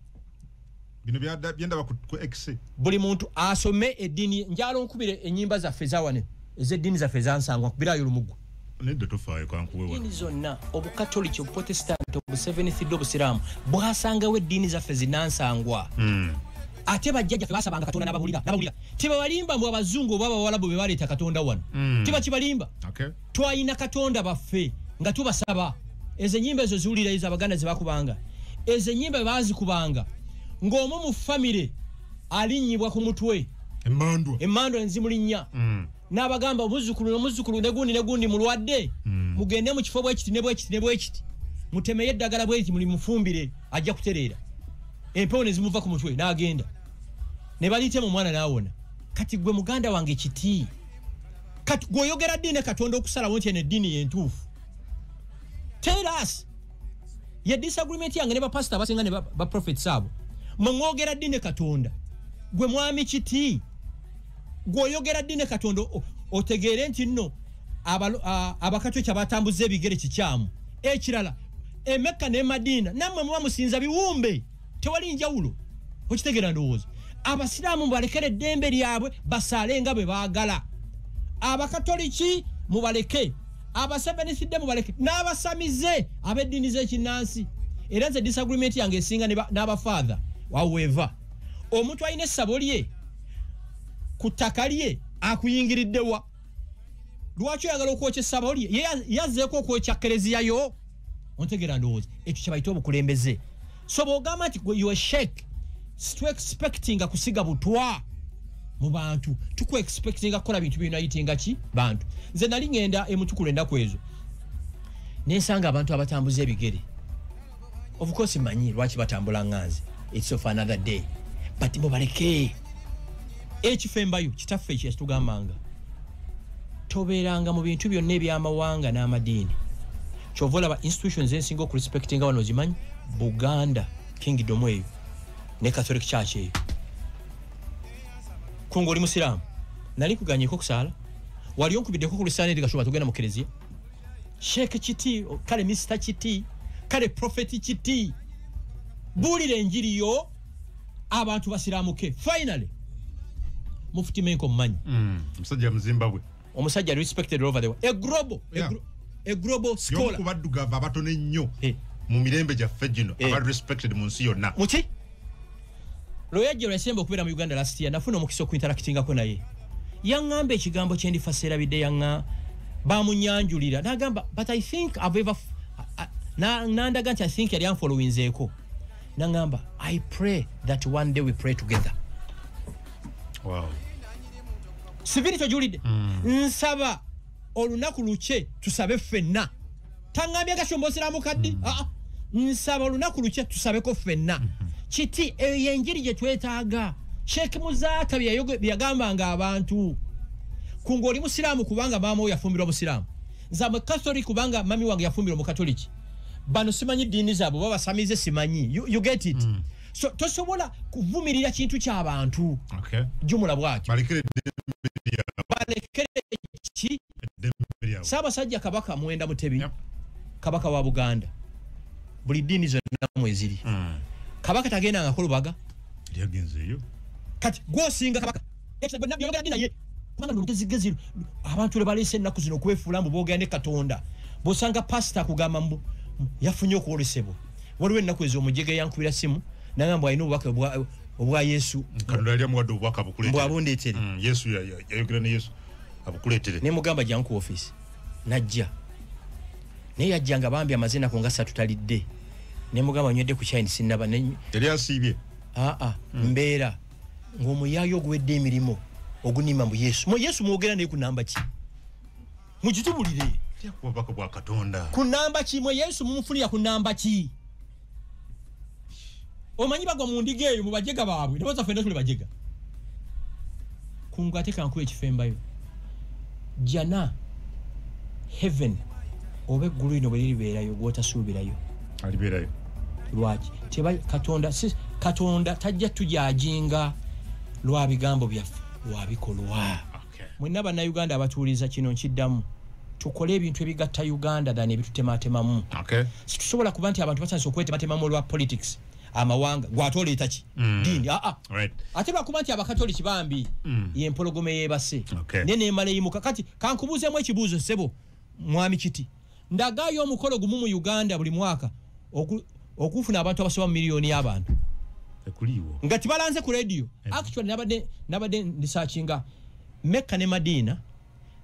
bino byenda ku X buli muntu asome eddiini njalo nkubire ennyimba zaffe zawane ez'eddiini zaffe zansangwa nkubirayo lumugu nedda tofaayo kankuwe ddiini zonna obukatoliki obuprotestant obuseventh obusiraamu bwasangawo eddiini zaffe zinansangwa ate bajjajja ffe basabanga katonda n'ababulira tebabalimba mbu abazungu oba abawalabu be baleeta katonda wano tebakibalimba twalina katonda baffe nga tubasaba ezo ennyimba ezo ziwulira ezo abaganda ze bakubanga ezo ennyimba bwe baazikubanga ng'omu mu famire alinnyibwa ku mutwe emmandwa nzimulinnya n'abagamba omuzzukulu negundi mulwadde mugende mu kifo bwekiti ne bwekiti mutemeyo eddagala bwekiti muli mufumbire ajja kutereera empewo ne zimuva ku mutwe n'agenda ne baliitemu omwana n'awona kati gwe muganda wange kiti kati gw'oyogera ddiini katonda okusalawo nti eno eddiini yentuufu tell us ye disagreement yange ne bapasita abasinga ne baprofets abo mwe mwogera ddiini katonda gwe mwami kiti gwoyogera dine Katonda otegeere nti nno abakatwe kyabatambuza ebigere kikyamu ekirala Emeka ne Madina namwe muba musinza biwumbe tewali njawulo okitegeera ndowooza abasiraamu mubalekere eddembe lyabwe basaale nga bwe baagala abakatoliki mubaleke abasevenitide mubaleke n'abasamize ab'eddiini z'ekinnansi era nze disagreement yange esinga n'abafaatha waweeva omuntu alina essabo lye ku ttaka lye akuyingiriddewa lwaki oyagala okwokya essabo lye yazzeeko okwokya kereziyayo ontegeera ndowooza ekyo kyebayita obukulembeze so bw'ogamba nti you shake to expecting kusiga butwa mu bantu tuku expecting kukola bintu binayitinga ki bantu nze nali ngenda emutukulu endaku ezo nensanga abantu abatambuza ebigere of course manyi lwaki batambula nganzi it's of another day but mubaleke ekifembayo kitaffe ekitugambanga tobeeranga mu bintu byonna eby'amawanga n'amadiini kyovola ba institutions ensinga okurespectinga wano zimanyi Buganda kingdom eyo ne Catholic Church eyo kungo oli musiraamu nali kuganyeko kusala wali onkubiddeko ku lisaani ligashobola tugenda mu kereziya Sheikh kiti kale Mr kiti kale Prophet kiti bulira enjiri yo abantu basiraamuke finally Mufti Menko mmanyi musajja Zimbabwe omusajja respected all over the world a global scholar yokubaddugavu abatone nnyo mu mirembe gyaffe gino aba respected mu nsi yonna muki Loyajja yasemba okubeera mu Uganda last year nafuna omukisa okuinteractingako naye yaŋŋamba ekigambo kye ndifa seerabidde yaŋŋa bamunyanjulira n'agamba but I think I've ever nandaga nti I think yali anfollowinzeeko n'aŋŋamba I pray that one day we pray together. Wow. Sibiri tojulidde nsaba olunaku luche tusabe ffenna taŋŋambye gashomboseramu kaddi nsaba olunaku luche tusabeko ffenna kiti enjiri gye twetaaga Sheikh Muzaaka byagambanga abantu kungo oli musiraamu kubanga maama oyo yafumbirwa musiraamu nze mu Catholic kubanga mami wange yafumbirwa mu Katoliki bano simanyi ddiini zaabwe babasamize simanyi you get it so tosobola kuvumirira kintu ky'abantu jumula bwatyo balekere ki Ssaabasajja Kabaka Mwenda Mutebi Kabaka wa Buganda buli ddiini zonna mweziri Kabaka tagenda nga kolubaga yagenzeyo kati gwosinga Kabaka byogera dina ye kubanga lugezigezi abantu le balese ennaku zino okwefuula mbu boogera ne Katonda bosanga pastor kugamba mbu yafunye okwolesebwa waliwo ennaku ezo omujege yankubira simu nangamba alina obubaka obwa Yesu Katonda yali amuwadde obubaka bukuleetere bwabundeetere Yesu yayogera ne Yesu abukuleetere ne mugamba janku office najja ne yajja nga bambi amazina ko nga 3 talidde ne mugamba nywedde ku China sinaba yali asibye mbeera ng'omuyayo ogwedde emirimo ogunima mu Yesu mwogera naye ku namba ki mugitubulire obubaka bwa Katonda ku namba ki mwe Yesu mumufunira ku namba ki omanyi bagwa mu ndiga eyo mu bajega baabwe ne baza fenda tuli bajega kungu ate kankuwa ekifembayo jana heaven oba eggulu lino bwe liribeerayo gwotasuubirayo alibeerayo lwaki Katonda tajja tujajinga lwa bigambo byaffe lwa bikolwa mwenna bannayuganda abatuuliza kino nkiddamu tukole ebintu ebigatta Uganda dani ebitutematemamu situsobola kuba nti abantu batandise okwetematemamu olwa politics amawanga gwatoleeta ki dini ate lwakuba nti abakatoliki bambi yempologome yeebase ne neemala eyimuka kati kankubuuzeemu ekibuuzo sebo mwami kiti ndagaayo omukolo gumu mu Uganda buli mwaka okufuna abantu abasoba mu miliyoni y'abantu nga tibalanze ku radio actually nabadde ndisakinga Mecca ne Madina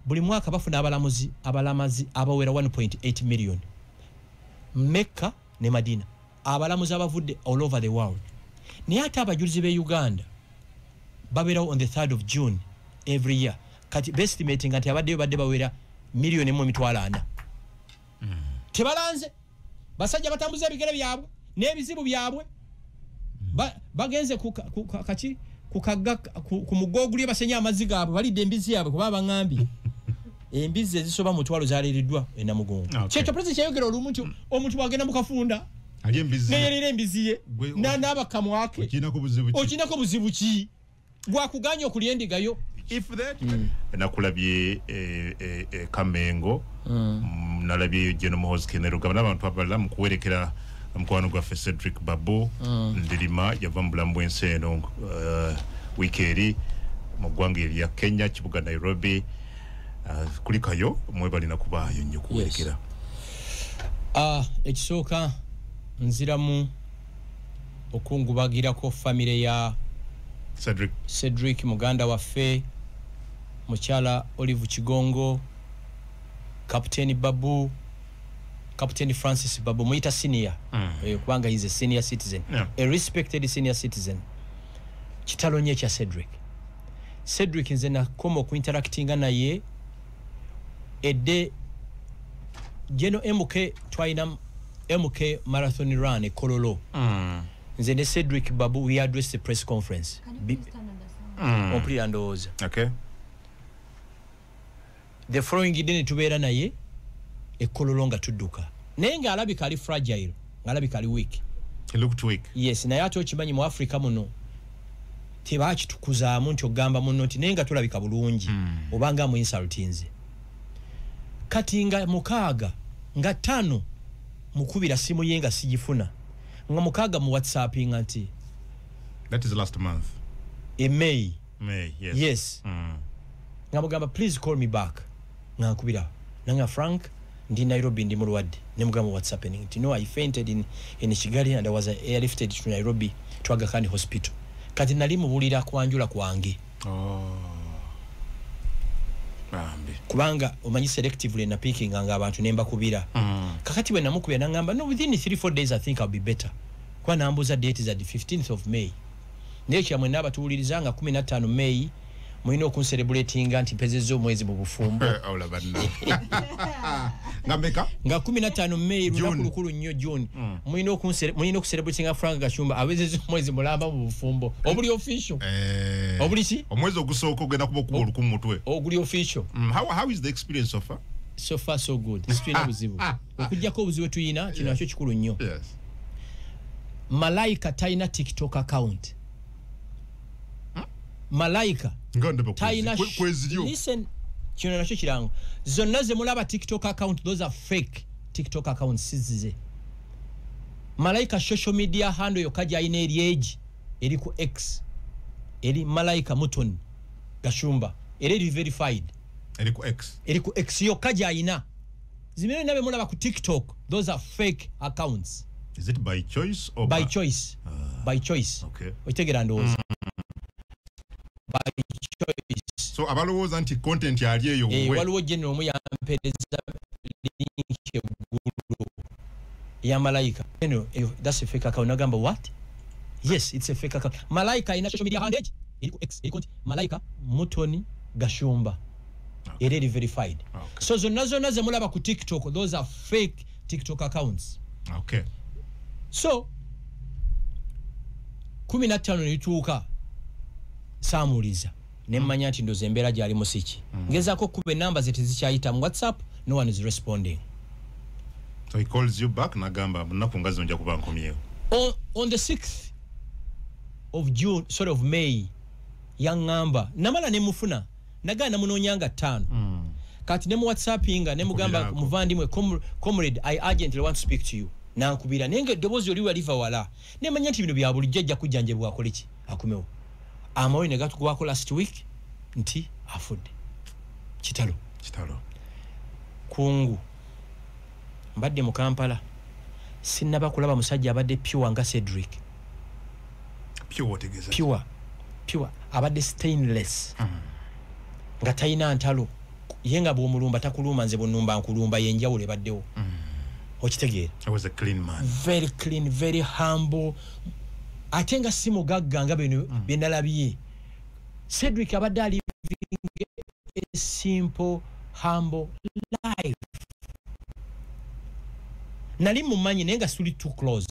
buli mwaka bafuna abalamazi abawera 1.8 million Mecca ne Madina abalamuzi abavudde all over the world naye ate abajulizi be Uganda babeerawo on the 3rd of June every year kati bestimating nti abaddeyo badde bawera miliyoni 1.4 tebalanze basajja batambuza ebigere byabwe n'ebizibu byabwe bagenze ku mugogulye basenya amazzi gaabwe balidde embizi yaabwe kuba bangambye embizi ezisoba mu twalo zaleereddwa enamugongo kyekyo president kyayogera olumu nti omuntu bwagenda mu kafunda neyerera embizi ye n'abakamwake okinako buzibu ki gwakuganya okulya endigayo if that nakulabye Kamengo nalabye General Muhoozi Kainerugaba n'abantu abalala mu kuwerekera mukwano gwaffe Cedric Babu Ndirima yava mu bulamu bw'ensi eno wiiki eri mu ggwanga erya Kenya kibuga Nairobi kulikayo mwebalina kubaayo nnyo kuwerekera ekisooka nziramu okungubagirako famire ya Cedric muganda waffe mukyala Olive Kigongo Captain Babu Captain Francis Babu muita senior kubanga he's a senior citizen a respected senior citizen kitalo nye kya Cedric nze nakoma okuinteractinga naye edde Geno MK twaina MK marathon run e Kololo nze ne Cedric Babu we addressed the press conference complete and those okay the following day tubeera naye e Kololo nga tudduka naye nga alabika ali fragile nga alabika ali weak he looked weak yes naye ate okimanyi mu Africa muno tebakitukuzaamu nti ogamba muno nti naye nga tulabika bulungi obanga mu insultinze kati nga mukaaga nga 5 mukubira simu ye nga sijifuna nga mukaaga mu WhatsApp nti that is last month in May yes nga mugamba please call me back nga nkubira nanga Frank ndi Nairobi ndi mulwadde ne mugamba what's happening you know I fainted in Kigali and I was airlifted to Nairobi to Aga Khan hospital kati nali mubulira kwanjula kwange kubanga omanyi selectively na picking nga abantu nemba kubira kakati bwe namukubira nangamba no within 3-4 days I think I'll be better kwa nambuza date is at the 15th of May nekya mwe naba tuwulirizanga 15 May mwino okuncelebratinga nti pezezo mwezi mu bufumbo awula banna ngambeka nga 15 May lunakulukulu nnyo June mwino okucelebratinga Frank Gashumba awezezo mwezi mulamba mu bufumbo obuli official obuli ki omwezi ogusooka ogenda kuba okuba olukumu mutwe oguli official how is the experience so far so good situina buzibu okujjako obuzibu tuyina kino nakyo kikulu nnyo yes Malaika taina TikTok account Malaika taina listen kino nakyo kirango zonna ze mulaba TikTok account those are fake TikTok accounts sizize Malaika social media handle yokaja ine age eri ku X eri Malaika Muton Gashumba eri verified eri ku X yokaja ina zimene nabe mulaba ku TikTok those are fake accounts. Is it by choice or by choice? By choice. Okay. Otegera ndoza. By choice. So abalowoza anti content yali eyo we. Waliwo general mu yampeleza link gulu ya Malaika. That's a fake account. Nagamba what? Yes, it's a fake account. Malaika ina social media handle iko X iko Malaika Mutoni Gashumba. Okay. It is verified. Okay. So zonna ze mulaba ku TikTok those are fake TikTok accounts. Okay. So 15 nituuka samuliza nemmanya nti ndoze embeera gyali musiki ngezako kube numbers zetizikyayita mu WhatsApp no one is responding. So he calls you back nagamba munaku ngazi nja kuba nkomyewo. On the 6th of June sort of May yangamba namala ne mufuna nagana munonyanga 5 kati ne mu WhatsApp inga ne mugamba muvandimwe comrade I urgently want to speak to you nankubira nenge dobozi oli waliva wala ne manya nti bino bya buli jjajja kujanjebwa akoleki akumewo amawe ne gatukwako last week nti afudde kitalo kungu mbadde mu Kampala sinaba kulaba musajja abadde pure nga Cedric pure abadde stainless nga tayina ntalo yenga bw'omulumba takuluma nze bw'onnumba nkulumba yenjawulo baddewo okitegeera. I was a clean man, very clean, very humble. Atenga simu gagganga bino byenalabye. Cedric abadde living a simple humble life. Nali mumanyi nenga suli too close.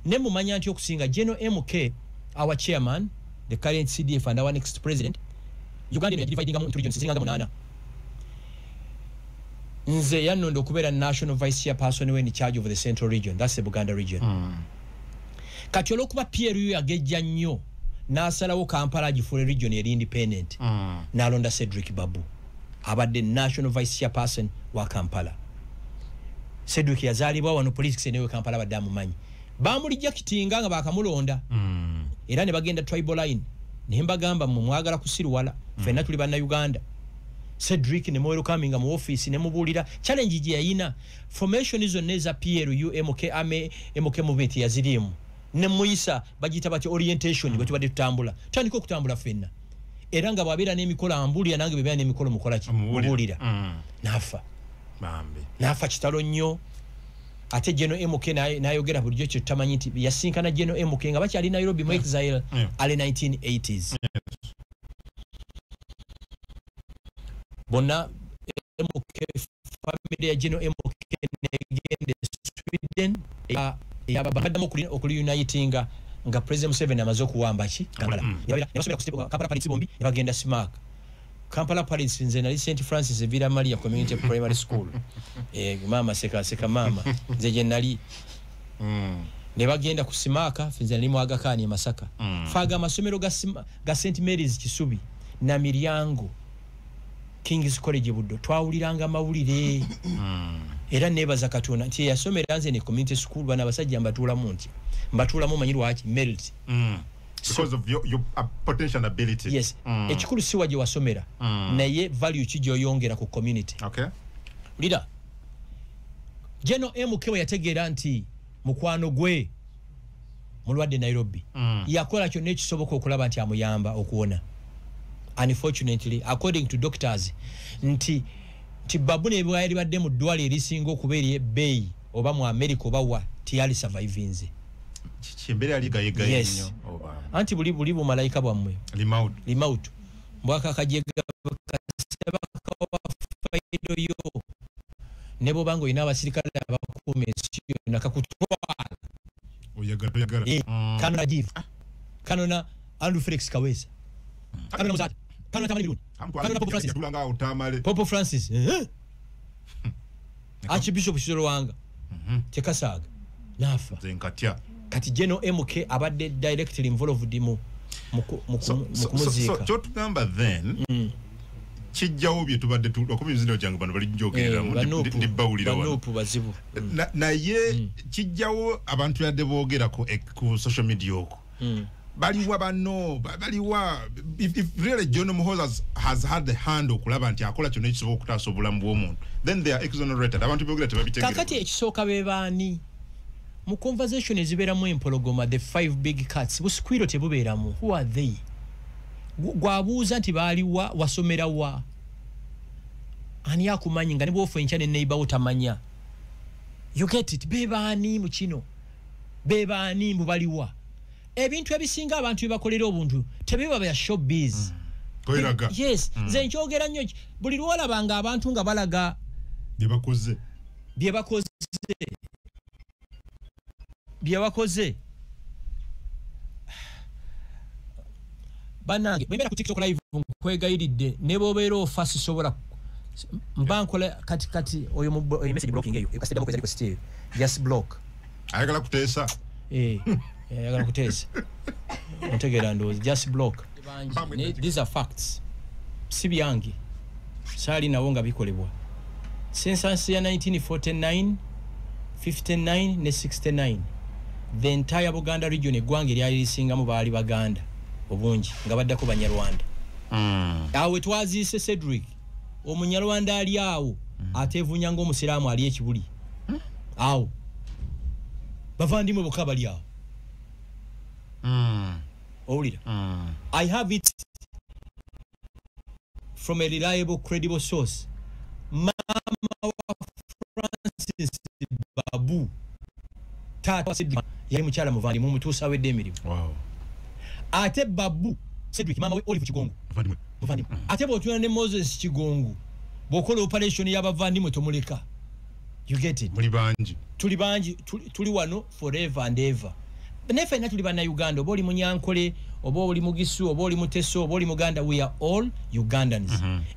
Ne mumanya nti okusinga General MK our chairman, the current CDF and our next president, Uganda is dividing into regions singa 8. Nze yanondo kubeera national vice chairperson in charge of the central region, that's the Buganda region. Kati olwokuba PRU agejja nnyo n'asalawo Kampala gifuule region eri independent n'alonda Cedric Babu abadde national vice chairperson wa Kampala. Cedric yazaalibwa wano politics enewe Kampala abadde amumanyi bamulijja kitinga nga bakamulonda era ne bagenda tribal line ne mbagamba mwagala kusirwala ffenna tuli banna Uganda. Cedric ne mwero coming mu office ne mubulira challenge gye yayina formation izo neza PLU MK movement yazirimu ne muyisa bagita bati orientation bwe tubadde tutambula tandika okutambula ffenna era nga bwabira n'emikola ambulira nange bebya n'emikola mukola ki mubulira nafa kitalo nnyo ate Geno MK nayogera bulijjo kyo tamanyi nti yasinkana Geno MK nga bakyali Nairobi mu exile ali 1980s bona MK family ya Geno MK negende Sweden ya babadamu okuli unitinga nga President Museveni amaze okuwamba ki Kampala yabasomera ku Kampala Palace bombi bagenda Smack Kampala Palace nze nali St Francis Villa Maria Community Primary School mama seka mama nze je nali ne bagenda ku Smack nze nali mu Agakani Masaka faga amasomero ga St Mary's Kisubi na Miryango King's College Buddo twawuliranga mawulire era nebaza Katonda nti yasomera nze ne community school bana basajja mbatula mu manyi lwaki merit because of your potential ability. Yes ekikulu si waje wasomera naye value kijyo yongera ku community. Okay leader Geno MK yategeera nti mukwano gwe mulwadde Nairobi yakola kyo nekisoboka okulaba nti amuyamba okuwona. Unfortunately according to doctors nti Babu ne bwali badde mu ddwali erisinga okubeera bay oba mu America oba wa tiyali survivinze chimbere ali gaye nnyo oba anti buli bu malaika bwamwe limautu mbwaka kajega kaseba kwa faido yo nebo bango ina abasirikale abakume sio nakakutwala oyagara kanona jivu kanona Andrew Felix Kawesa kanona muzati kanona tamali kanona Pope Francis tulanga utamale Pope Francis Archbishop Shirwanga tekasaga nafa zenkatya kati Geno MK abadde directly involved mu kumuzika so tugamba then kijjawo bye tubadde okubizino jangu bano bali njogerera mu ndibawulira wano bazibu naye kijjawo abantu yadde boogera ku social media okwo baliwa if really John Muhoozi has had the hand okulaba nti akola kyonna ekisobola okutaasa obulamu bw'omuntu then they are exonerated abantu boogera tebabitegeera kakati ekisooka bebaani mu conversation eziberamu empologoma the 5 big cats buskwiro tebubeeramu who are they gwabuuza nti baaliwa wasomera wa ani akumanyi nga ne bwofa enkya ne neighbor otamanya you get it bebaani mu kino bebaani mu baliwa ebintu ebisinga abantu bibakolera obuntu tebiba bya showbiz yes nze nkyogera nnyo buli lwolabanga abantu nga balaga bye bakoze banange bembera ku TikTok live nkwegayiridde ne bobeera ofasi sobola mbankola kati oyo message blocking eyo kasida bokweza liko still just block ayagala kuteesa ayagala kuteesa ntegera ndozi just block these are facts si byange sali nawo nga bikolebwa census ya 1949 59 ne 69 the entire Buganda region egwange lyali lisingamu baali Baganda obungi nga baddako Banyarwanda awe twazise Cedric Omunyarwanda ali awo atevunya ngo omusiraamu ali ekibuli awo bavandimwe bokka bali awo owulira I have it from a reliable credible source mama wa Francis Babu tata Cedric yali mukyala muvandimu omutuusa wedde emirimu ate Babu Cedric mama we Olive Kigongo muvandimu ate bw'otuna ne Moses Kigongo bw'okola operation y'abavandimwe tomuleka you get it tuli bangi tuli wano forever and ever nefe tuli bana Uganda oba oli Munyankole oba oli Mugisu oba oli Muteso oba oli Muganda we are all Ugandans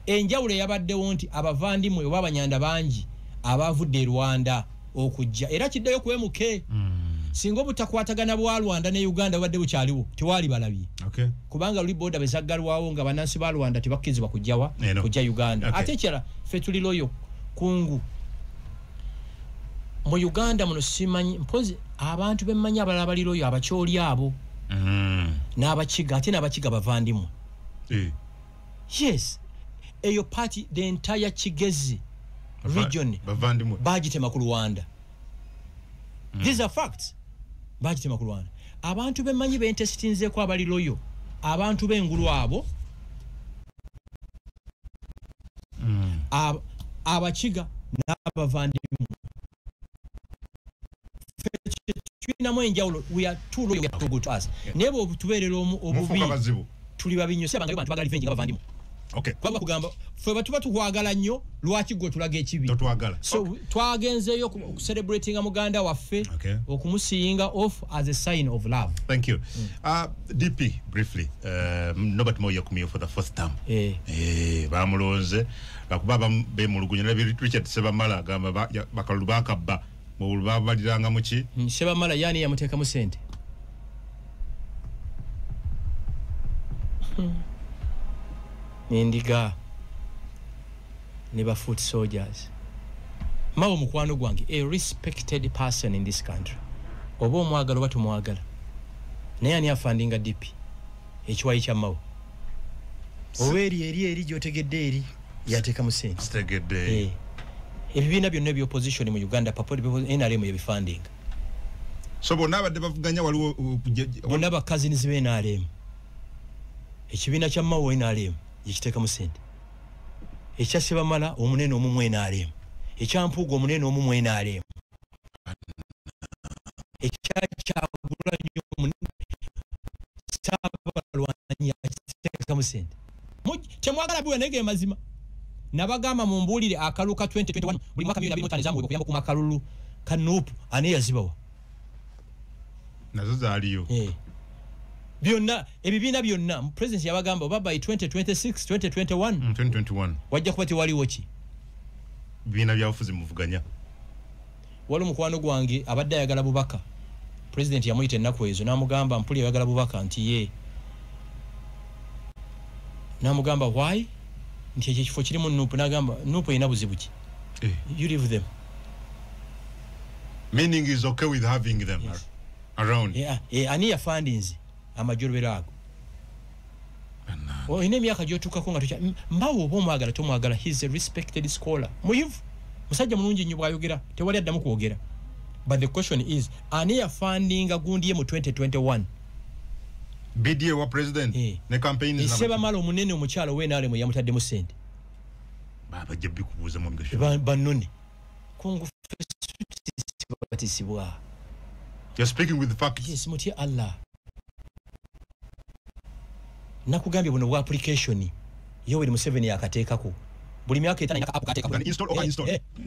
enjawulo yabaddewo nti abavandimwe oba abanyanda bangi abavudde Rwanda okujja era kiddayo ku MK singa obutakwatagana bwa Rwanda ne Uganda wadde bukyaliwo tewali balabye okay kubanga luli border bezaggalwawo nga banansi ba Rwanda tebakkirizibwa kujjawa kujja Uganda ate kyala ffe tuli loyo kungu mu Uganda muno simanyi mpozi abantu bemmanyi abalala bali loyo abakyoli abo n'abakiga ate n'abakiga bavandimu yes eyo party the entire Kigezi region bavandimu bagitema ku Rwanda these are facts bagitema ku Rwanda abantu bemmanyi bentesitinze ko abali loyo abantu b'engulu abo abakiga n'abavandimu twinamu enjawulo we are too loyal to go to us nebo tubeerera obubi tuli babinyo seba nga bantu bagali venji bavandimu okay kwaba kugamba fwe batuba tukwagala nnyo lwaki gwe tulaga ekibi twagala so twagenzeyo ku celebrating Muganda waffe okumusiyinga off as a sign of love. Thank you. DP briefly Norbert Moyo kumio for the first time bamulonze bakubaba bemulugunya na Richard Sebamala gamba bakalubaka ba mu baliranga muki Sebamala yani yamuteka mu sente Indiga never foot soldiers mawo mukwano gwange a respected person in this country obo omwagalo batu mwagala naye ani afandinga DP ekiwayi kya mawo oweri eri jotegedde eri yateka musente stegedde ebibiina byonna ebyo opposition mu Uganda papo NRM yebifandinga so bonna abadde bavuganya waliwo bonna bakazi nizibe NRM ekibiina kya mawo NRM yekiteka musente ekya Sebamala omunene omumwe NRM ekyampuuga omunene omumwe NRM ekyakyagulanyo omunene Saabalwanyi yakiteka musente temwagala bwe nege mazima nabagamba mu mbuulire akaluka 2021 buli mwaka 2025 zamwe okuyamba ku makalulu kanupu ane yazibawa nazo zaaliyo byonna ebibiina byonna president yabagamba baba 2026 2021 wajja kuba tewaliwo ki bibiina byabufuzi muvuganya wali mukwano gwange abadde ayagala bubaka president yamuyita ennaku ezo n'amugamba mpuli ayagala bubaka nti ye n'amugamba why nti ekifo kirimu nupu n'agamba nupu erina buzibu ki you leave them meaning is okay with having them around ani yafandinze amajolobero ago ine emyaka gyotuukako nga tukya mbawo oba omwagala tomwagala he's a respected scholar muyivu musajja mulungi nnyo bw'ayogera tewali addamu kwogera but the question is ani yafandinga gundi ye mu 2021 BDA wa president ne campaign Sebamala omunene omukyalo w'NRM yamutaddemu sente baba jabbi kubuuza mu migasho banone kungu batisibwa you're speaking with the facts yes muti Allah nakugambye buno bwa application Yoweri Museveni yakateekako buli myaka etana yaka app kateekako install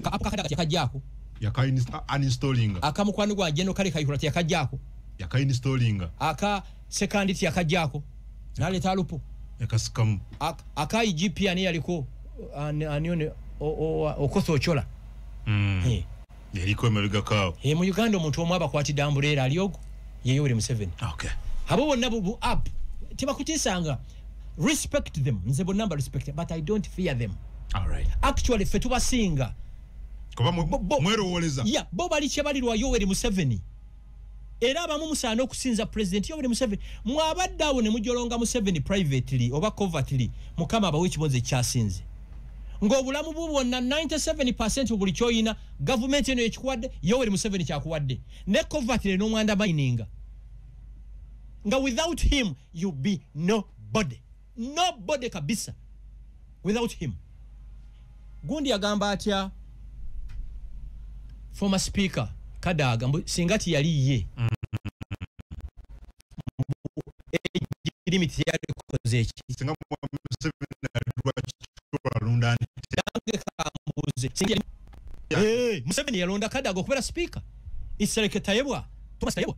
ka app kakada yakajjako uninstalling akamukwano gwa General Kale Kayihura yakajjako installing aka second yakajjako naleta alupo yakasikamu aka IGP ani yaliko anione okoso ochola yaliko emebiga kawo mu Uganda omuntu omwe abakwatidde ambuleera aliogo ye Yoweri Museveni okay abo bonna bu app tebakutiisanga respect them nze bonna respect but I don't fear them all right actually fe tubasinga kuba mwerowoleza bo bali kyebalirwa Yoweri Museveni era abamu musaana okusinza president Yoweri Museveni mwabadde awo ne mujolonga Museveni privately oba covertly mukama abawe ekibonze ekyasinze ng'obulamu bwonna 97% buli kyoyina government eno ekikuwadde Yoweri Museveni kyakuwadde ne covertly n'omwanda mining nga without him you be nobody kabisa without him gundi agamba atya former speaker Kadaga singati yali ye limit yali koze ki singa Museveni alwa alonda Museveni yalonda Kadaga okubera speaker Isereke Tayebwa Thomas Tayebwa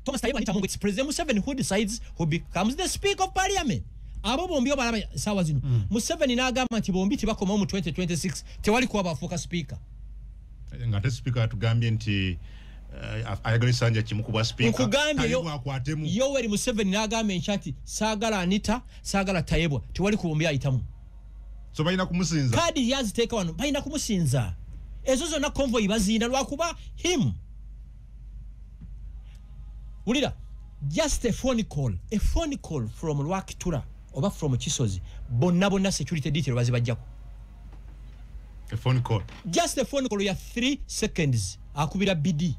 Thomas Tayebwa nita mungu president Museveni who decides who becomes the speaker of parliament abo bombi obalaba sawa zino Museveni n'agamba nti bombi tibakoma mu 2026 tewali kuba bafuuka speaker ngate speaker atugambye nti ayagala Sanja kimukubwa speaker nkugambye akwatemu Yoweri Museveni n'agamba enchati saagala Anita saagala Tayebwa tewali kubumbya ayitamu so balina kumusinza kadi yaziteeka wano balina kumusinza ezo zonna convoy bazinda lwakuba him ulira just a phone call from Lwakitula oba from Kisozi bonna security detail bazibajjako just a phone call ya 3 seconds akubira BD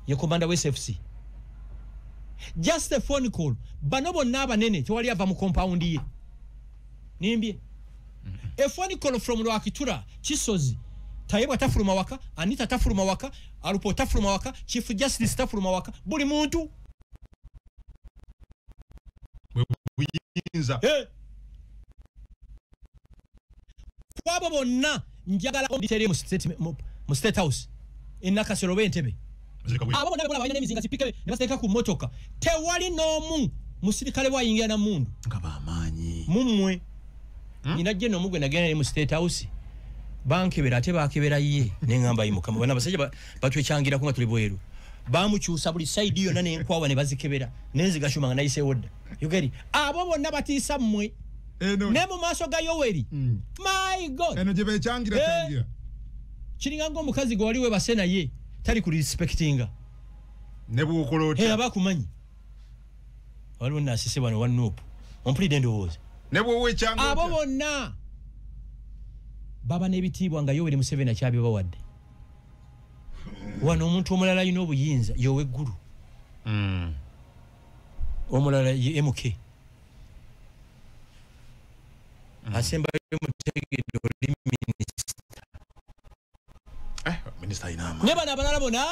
ye commander wa SFC just a phone call bano bonna abanene tewali ava mu compound ye nimbye a phone call from Lwakitula Kisozi Tayebwa tafuluma waka Anita tafuluma waka Alupo tafuluma waka Chief Justice tafuluma waka buli muntu buyinza kwabo bonna njagala ombitere mu state house Nakasero b'Entebbe abo bonna balina n'emizinga zipike ne bateeka ku motoka tewali n'omu musirikale bwayingira na mundu nga bamaanyi mumwe nina jeno mugwe nagenda mu state house bankebera ate bakebera ye nengamba yimukama bana basajja batwechangira kunga tuli bweru bamukyusa buli side yonna n'enkwawa ne bazikebera nenziga shumanga nayise wodda yogeri abo bonna batiisa mmwe ne mu maaso ga Yoweri my god eno gye bechangira kiringa ng'omukazi gwe wali webase naye tali ku respectinga ne bw'okolota abakumanyi waliwo naasise bano wa Nuupu ompulidde endowooza ne bw'owechanga abo bonna baba n'ebitiibwa nga Yoweri Museveni akyabibawadde wano omuntu omulala alina obuyinza yoweggulu omulala ye MK asemba mutegedde oli minisita minisita inaama ne bano abalala bona